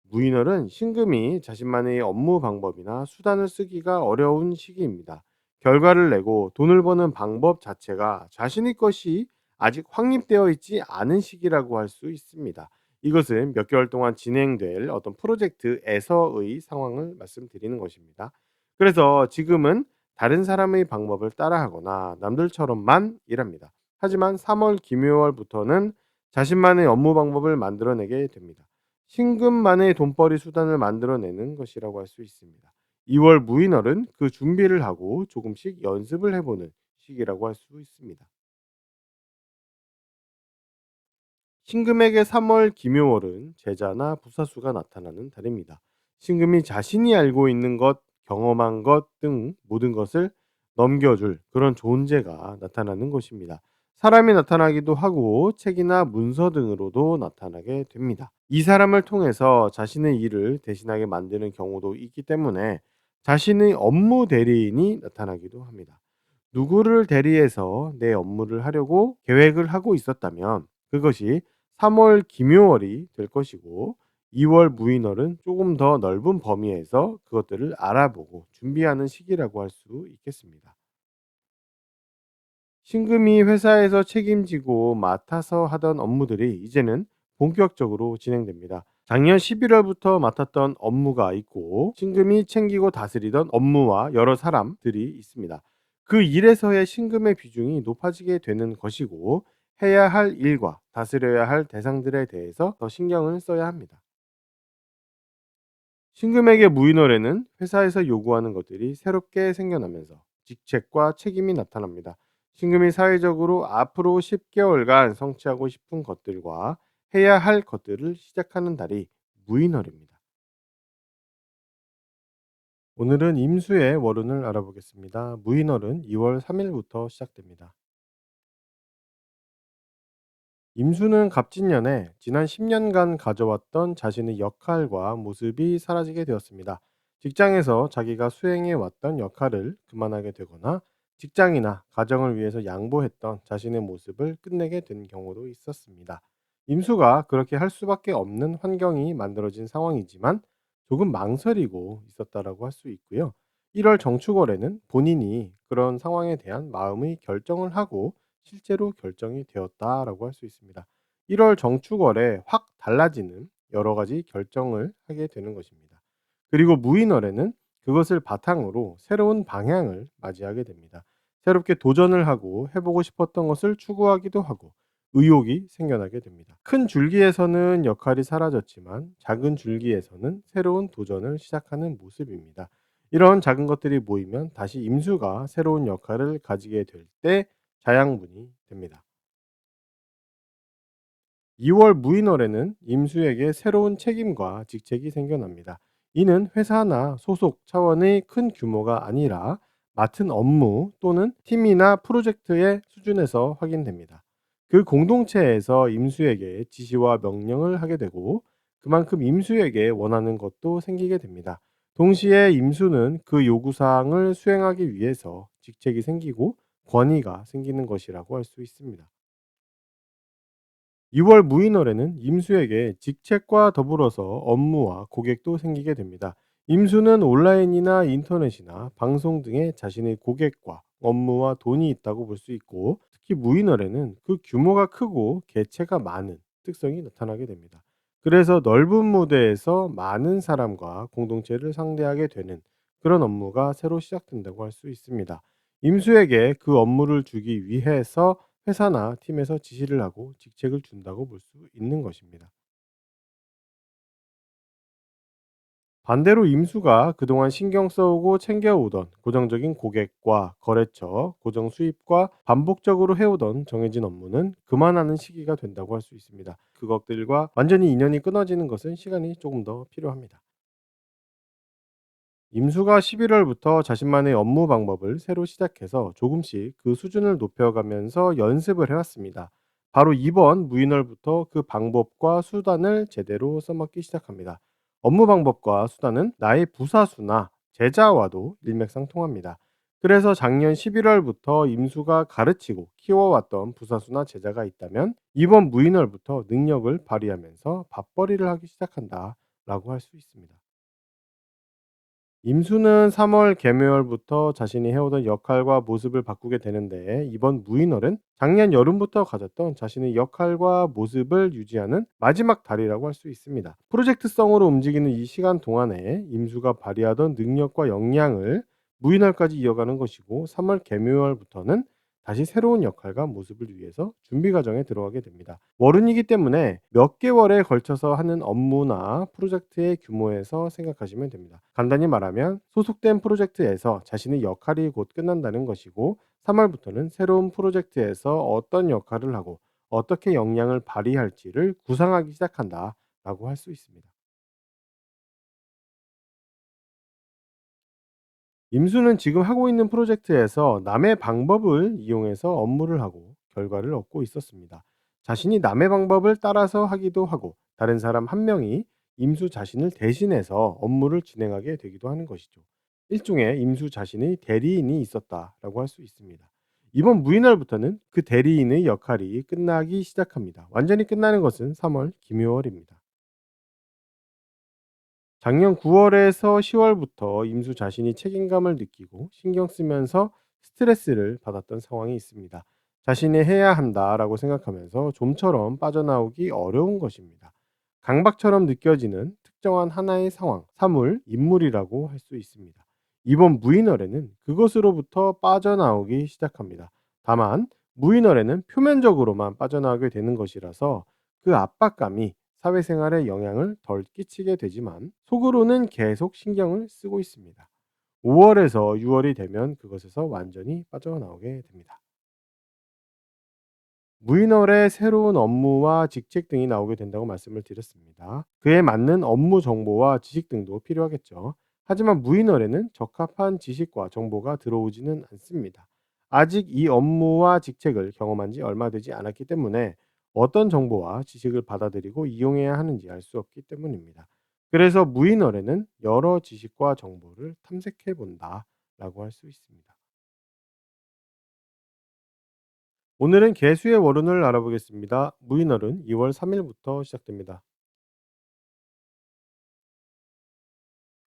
무인월은 신금이 자신만의 업무 방법이나 수단을 쓰기가 어려운 시기입니다. 결과를 내고 돈을 버는 방법 자체가 자신의 것이 아직 확립되어 있지 않은 시기라고 할 수 있습니다. 이것은 몇 개월 동안 진행될 어떤 프로젝트에서의 상황을 말씀드리는 것입니다. 그래서 지금은 다른 사람의 방법을 따라하거나 남들처럼만 일합니다. 하지만 3월 기묘월부터는 자신만의 업무 방법을 만들어내게 됩니다. 신금만의 돈벌이 수단을 만들어내는 것이라고 할 수 있습니다. 2월 무인월은 그 준비를 하고 조금씩 연습을 해보는 시기라고 할 수 있습니다. 신금에게 3월 기묘월은 제자나 부사수가 나타나는 달입니다. 신금이 자신이 알고 있는 것, 경험한 것 등 모든 것을 넘겨줄 그런 존재가 나타나는 것입니다. 사람이 나타나기도 하고 책이나 문서 등으로도 나타나게 됩니다. 이 사람을 통해서 자신의 일을 대신하게 만드는 경우도 있기 때문에 자신의 업무 대리인이 나타나기도 합니다. 누구를 대리해서 내 업무를 하려고 계획을 하고 있었다면 그것이 3월 기묘월이 될 것이고, 2월 무인월은 조금 더 넓은 범위에서 그것들을 알아보고 준비하는 시기라고 할 수 있겠습니다. 신금이 회사에서 책임지고 맡아서 하던 업무들이 이제는 본격적으로 진행됩니다. 작년 11월부터 맡았던 업무가 있고, 신금이 챙기고 다스리던 업무와 여러 사람들이 있습니다. 그 일에서의 신금의 비중이 높아지게 되는 것이고, 해야 할 일과 다스려야 할 대상들에 대해서 더 신경을 써야 합니다. 신금에게 무인월에는 회사에서 요구하는 것들이 새롭게 생겨나면서 직책과 책임이 나타납니다. 신금이 사회적으로 앞으로 10개월간 성취하고 싶은 것들과 해야 할 것들을 시작하는 달이 무인월입니다. 오늘은 임수의 월운을 알아보겠습니다. 무인월은 2월 3일부터 시작됩니다. 임수는 갑진년에 지난 10년간 가져왔던 자신의 역할과 모습이 사라지게 되었습니다. 직장에서 자기가 수행해 왔던 역할을 그만하게 되거나 직장이나 가정을 위해서 양보했던 자신의 모습을 끝내게 된 경우도 있었습니다. 임수가 그렇게 할 수밖에 없는 환경이 만들어진 상황이지만 조금 망설이고 있었다라고 할 수 있고요. 1월 정축월에는 본인이 그런 상황에 대한 마음의 결정을 하고 실제로 결정이 되었다라고 할 수 있습니다. 1월 정축월에 확 달라지는 여러 가지 결정을 하게 되는 것입니다. 그리고 무인월에는 그것을 바탕으로 새로운 방향을 맞이하게 됩니다. 새롭게 도전을 하고 해보고 싶었던 것을 추구하기도 하고 의욕이 생겨나게 됩니다. 큰 줄기에서는 역할이 사라졌지만 작은 줄기에서는 새로운 도전을 시작하는 모습입니다. 이런 작은 것들이 모이면 다시 임수가 새로운 역할을 가지게 될때 자양분이 됩니다. 2월 무인월에는 임수에게 새로운 책임과 직책이 생겨납니다. 이는 회사나 소속 차원의 큰 규모가 아니라 맡은 업무 또는 팀이나 프로젝트의 수준에서 확인됩니다. 그 공동체에서 임수에게 지시와 명령을 하게 되고 그만큼 임수에게 원하는 것도 생기게 됩니다. 동시에 임수는 그 요구사항을 수행하기 위해서 직책이 생기고 권위가 생기는 것이라고 할 수 있습니다. 2월 무인월에는 임수에게 직책과 더불어서 업무와 고객도 생기게 됩니다. 임수는 온라인이나 인터넷이나 방송 등에 자신의 고객과 업무와 돈이 있다고 볼 수 있고, 특히 무인월에는 그 규모가 크고 개체가 많은 특성이 나타나게 됩니다. 그래서 넓은 무대에서 많은 사람과 공동체를 상대하게 되는 그런 업무가 새로 시작된다고 할 수 있습니다. 임수에게 그 업무를 주기 위해서 회사나 팀에서 지시를 하고 직책을 준다고 볼 수 있는 것입니다. 반대로 임수가 그동안 신경 써오고 챙겨오던 고정적인 고객과 거래처, 고정 수입과 반복적으로 해오던 정해진 업무는 그만하는 시기가 된다고 할 수 있습니다. 그것들과 완전히 인연이 끊어지는 것은 시간이 조금 더 필요합니다. 임수가 11월부터 자신만의 업무 방법을 새로 시작해서 조금씩 그 수준을 높여가면서 연습을 해왔습니다. 바로 이번 무인월부터 그 방법과 수단을 제대로 써먹기 시작합니다. 업무 방법과 수단은 나의 부사수나 제자와도 일맥상통합니다. 그래서 작년 11월부터 임수가 가르치고 키워왔던 부사수나 제자가 있다면 이번 무인월부터 능력을 발휘하면서 밥벌이를 하기 시작한다 라고 할 수 있습니다. 임수는 3월 개묘월부터 자신이 해오던 역할과 모습을 바꾸게 되는데, 이번 무인월은 작년 여름부터 가졌던 자신의 역할과 모습을 유지하는 마지막 달이라고 할 수 있습니다. 프로젝트성으로 움직이는 이 시간 동안에 임수가 발휘하던 능력과 역량을 무인월까지 이어가는 것이고, 3월 개묘월부터는 다시 새로운 역할과 모습을 위해서 준비 과정에 들어가게 됩니다. 월운이기 때문에 몇 개월에 걸쳐서 하는 업무나 프로젝트의 규모에서 생각하시면 됩니다. 간단히 말하면 소속된 프로젝트에서 자신의 역할이 곧 끝난다는 것이고, 3월부터는 새로운 프로젝트에서 어떤 역할을 하고 어떻게 역량을 발휘할지를 구상하기 시작한다라고 할 수 있습니다. 임수는 지금 하고 있는 프로젝트에서 남의 방법을 이용해서 업무를 하고 결과를 얻고 있었습니다. 자신이 남의 방법을 따라서 하기도 하고 다른 사람 한 명이 임수 자신을 대신해서 업무를 진행하게 되기도 하는 것이죠. 일종의 임수 자신의 대리인이 있었다라고 할 수 있습니다. 이번 무인월부터는 그 대리인의 역할이 끝나기 시작합니다. 완전히 끝나는 것은 3월 김효월입니다. 작년 9월에서 10월부터 임수 자신이 책임감을 느끼고 신경 쓰면서 스트레스를 받았던 상황이 있습니다. 자신이 해야 한다라고 생각하면서 좀처럼 빠져나오기 어려운 것입니다. 강박처럼 느껴지는 특정한 하나의 상황, 사물, 인물이라고 할 수 있습니다. 이번 무인월에는 그것으로부터 빠져나오기 시작합니다. 다만 무인월에는 표면적으로만 빠져나오게 되는 것이라서 그 압박감이 사회생활에 영향을 덜 끼치게 되지만 속으로는 계속 신경을 쓰고 있습니다. 5월에서 6월이 되면 그것에서 완전히 빠져나오게 됩니다. 무인월에 새로운 업무와 직책 등이 나오게 된다고 말씀을 드렸습니다. 그에 맞는 업무 정보와 지식 등도 필요하겠죠. 하지만 무인월에는 적합한 지식과 정보가 들어오지는 않습니다. 아직 이 업무와 직책을 경험한 지 얼마 되지 않았기 때문에 어떤 정보와 지식을 받아들이고 이용해야 하는지 알 수 없기 때문입니다. 그래서 무인월에는 여러 지식과 정보를 탐색해 본다라고 할 수 있습니다. 오늘은 개수의 월운을 알아보겠습니다. 무인월은 2월 3일부터 시작됩니다.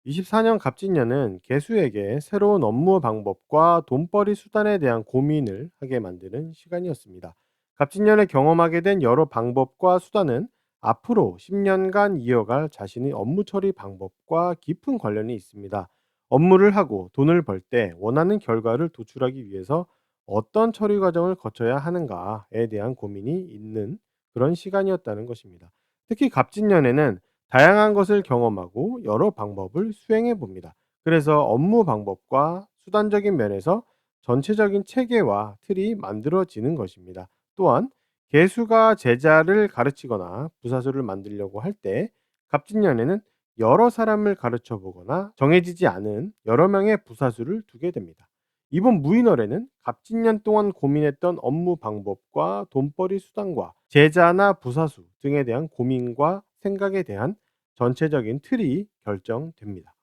24년 갑진년은 개수에게 새로운 업무 방법과 돈벌이 수단에 대한 고민을 하게 만드는 시간이었습니다. 갑진년에 경험하게 된 여러 방법과 수단은 앞으로 10년간 이어갈 자신의 업무 처리 방법과 깊은 관련이 있습니다. 업무를 하고 돈을 벌 때 원하는 결과를 도출하기 위해서 어떤 처리 과정을 거쳐야 하는가에 대한 고민이 있는 그런 시간이었다는 것입니다. 특히 갑진년에는 다양한 것을 경험하고 여러 방법을 수행해 봅니다. 그래서 업무 방법과 수단적인 면에서 전체적인 체계와 틀이 만들어지는 것입니다. 또한 개수가 제자를 가르치거나 부사수를 만들려고 할 때 갑진년에는 여러 사람을 가르쳐 보거나 정해지지 않은 여러 명의 부사수를 두게 됩니다. 이번 무인월에는 갑진년 동안 고민했던 업무 방법과 돈벌이 수단과 제자나 부사수 등에 대한 고민과 생각에 대한 전체적인 틀이 결정됩니다.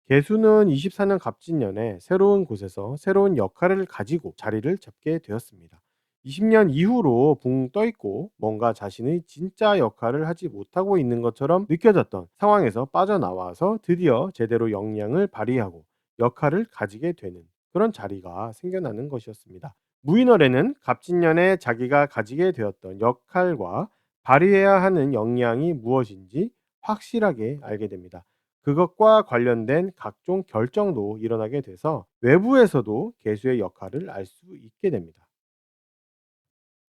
개수는 24년 갑진년에 새로운 곳에서 새로운 역할을 가지고 자리를 잡게 되었습니다. 20년 이후로 붕 떠 있고 뭔가 자신의 진짜 역할을 하지 못하고 있는 것처럼 느껴졌던 상황에서 빠져나와서 드디어 제대로 역량을 발휘하고 역할을 가지게 되는 그런 자리가 생겨나는 것이었습니다. 무인월에는 갑진년에 자기가 가지게 되었던 역할과 발휘해야 하는 역량이 무엇인지 확실하게 알게 됩니다. 그것과 관련된 각종 결정도 일어나게 돼서 외부에서도 개수의 역할을 알 수 있게 됩니다.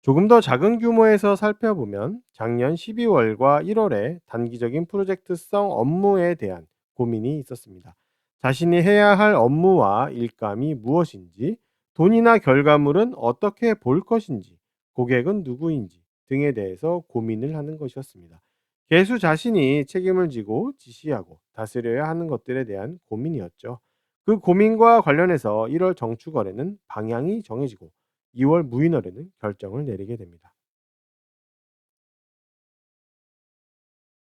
조금 더 작은 규모에서 살펴보면 작년 12월과 1월에 단기적인 프로젝트성 업무에 대한 고민이 있었습니다. 자신이 해야 할 업무와 일감이 무엇인지, 돈이나 결과물은 어떻게 볼 것인지, 고객은 누구인지 등에 대해서 고민을 하는 것이었습니다. 개수 자신이 책임을 지고 지시하고 다스려야 하는 것들에 대한 고민이었죠. 그 고민과 관련해서 1월 정축월에는 방향이 정해지고 2월 무인월에는 결정을 내리게 됩니다.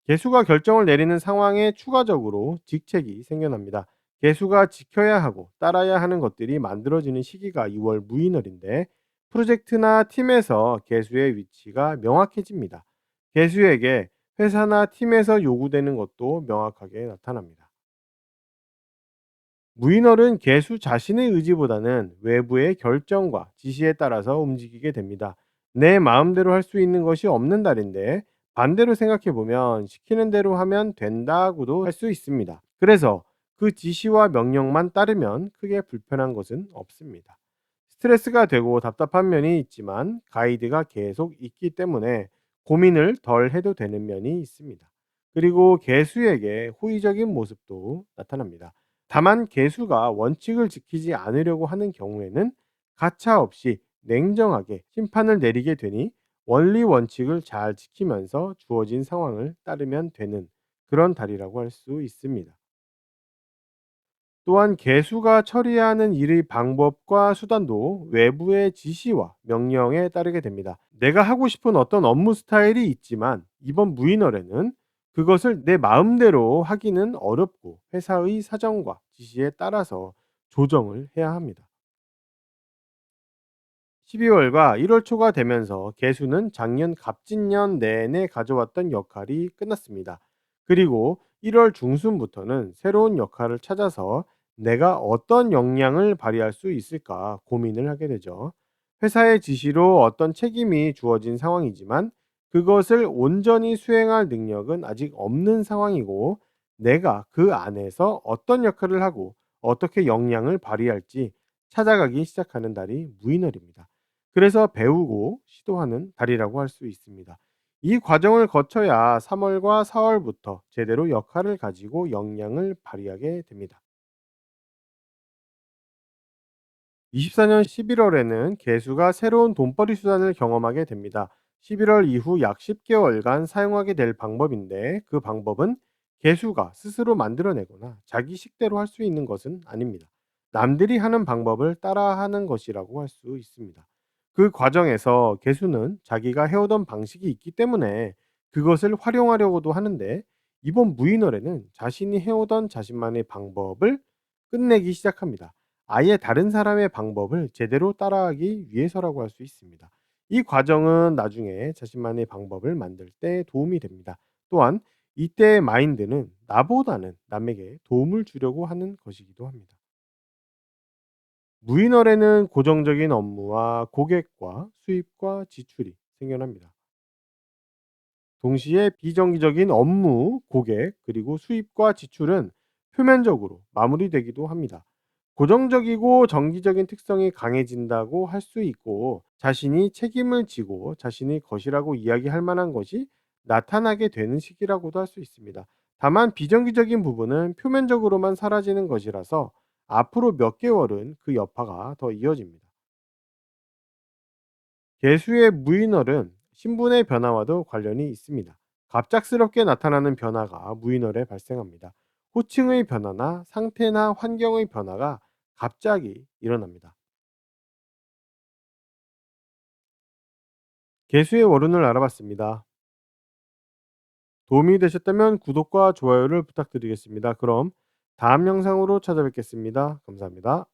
개수가 결정을 내리는 상황에 추가적으로 직책이 생겨납니다. 개수가 지켜야 하고 따라야 하는 것들이 만들어지는 시기가 2월 무인월인데 프로젝트나 팀에서 개수의 위치가 명확해집니다. 개수에게 회사나 팀에서 요구되는 것도 명확하게 나타납니다. 무인월은 개수 자신의 의지보다는 외부의 결정과 지시에 따라서 움직이게 됩니다. 내 마음대로 할 수 있는 것이 없는 달인데 반대로 생각해 보면 시키는 대로 하면 된다고도 할 수 있습니다. 그래서 그 지시와 명령만 따르면 크게 불편한 것은 없습니다. 스트레스가 되고 답답한 면이 있지만 가이드가 계속 있기 때문에 고민을 덜 해도 되는 면이 있습니다. 그리고 개수에게 호의적인 모습도 나타납니다. 다만 개수가 원칙을 지키지 않으려고 하는 경우에는 가차없이 냉정하게 심판을 내리게 되니 원리 원칙을 잘 지키면서 주어진 상황을 따르면 되는 그런 달이라고 할 수 있습니다. 또한 개수가 처리해야 하는 일의 방법과 수단도 외부의 지시와 명령에 따르게 됩니다. 내가 하고 싶은 어떤 업무 스타일이 있지만 이번 무인월에는 그것을 내 마음대로 하기는 어렵고 회사의 사정과 지시에 따라서 조정을 해야 합니다. 12월과 1월 초가 되면서 개수는 작년 갑진년 내내 가져왔던 역할이 끝났습니다. 그리고 1월 중순부터는 새로운 역할을 찾아서 내가 어떤 역량을 발휘할 수 있을까 고민을 하게 되죠. 회사의 지시로 어떤 책임이 주어진 상황이지만 그것을 온전히 수행할 능력은 아직 없는 상황이고, 내가 그 안에서 어떤 역할을 하고 어떻게 역량을 발휘할지 찾아가기 시작하는 달이 무인월입니다. 그래서 배우고 시도하는 달이라고 할 수 있습니다. 이 과정을 거쳐야 3월과 4월부터 제대로 역할을 가지고 역량을 발휘하게 됩니다. 24년 11월에는 개수가 새로운 돈벌이 수단을 경험하게 됩니다. 11월 이후 약 10개월간 사용하게 될 방법인데, 그 방법은 개수가 스스로 만들어내거나 자기 식대로 할 수 있는 것은 아닙니다. 남들이 하는 방법을 따라하는 것이라고 할 수 있습니다. 그 과정에서 개수는 자기가 해오던 방식이 있기 때문에 그것을 활용하려고도 하는데, 이번 무인월에는 자신이 해오던 자신만의 방법을 끝내기 시작합니다. 아예 다른 사람의 방법을 제대로 따라하기 위해서라고 할 수 있습니다. 이 과정은 나중에 자신만의 방법을 만들 때 도움이 됩니다. 또한 이때의 마인드는 나보다는 남에게 도움을 주려고 하는 것이기도 합니다. 무인월에는 고정적인 업무와 고객과 수입과 지출이 생겨납니다. 동시에 비정기적인 업무, 고객, 그리고 수입과 지출은 표면적으로 마무리되기도 합니다. 고정적이고 정기적인 특성이 강해진다고 할 수 있고, 자신이 책임을 지고 자신의 것이라고 이야기할 만한 것이 나타나게 되는 시기라고도 할 수 있습니다. 다만 비정기적인 부분은 표면적으로만 사라지는 것이라서 앞으로 몇 개월은 그 여파가 더 이어집니다. 개수의 무인월은 신분의 변화와도 관련이 있습니다. 갑작스럽게 나타나는 변화가 무인월에 발생합니다. 호칭의 변화나 상태나 환경의 변화가 갑자기 일어납니다. 개수의 월운을 알아봤습니다. 도움이 되셨다면 구독과 좋아요를 부탁드리겠습니다. 그럼 다음 영상으로 찾아뵙겠습니다. 감사합니다.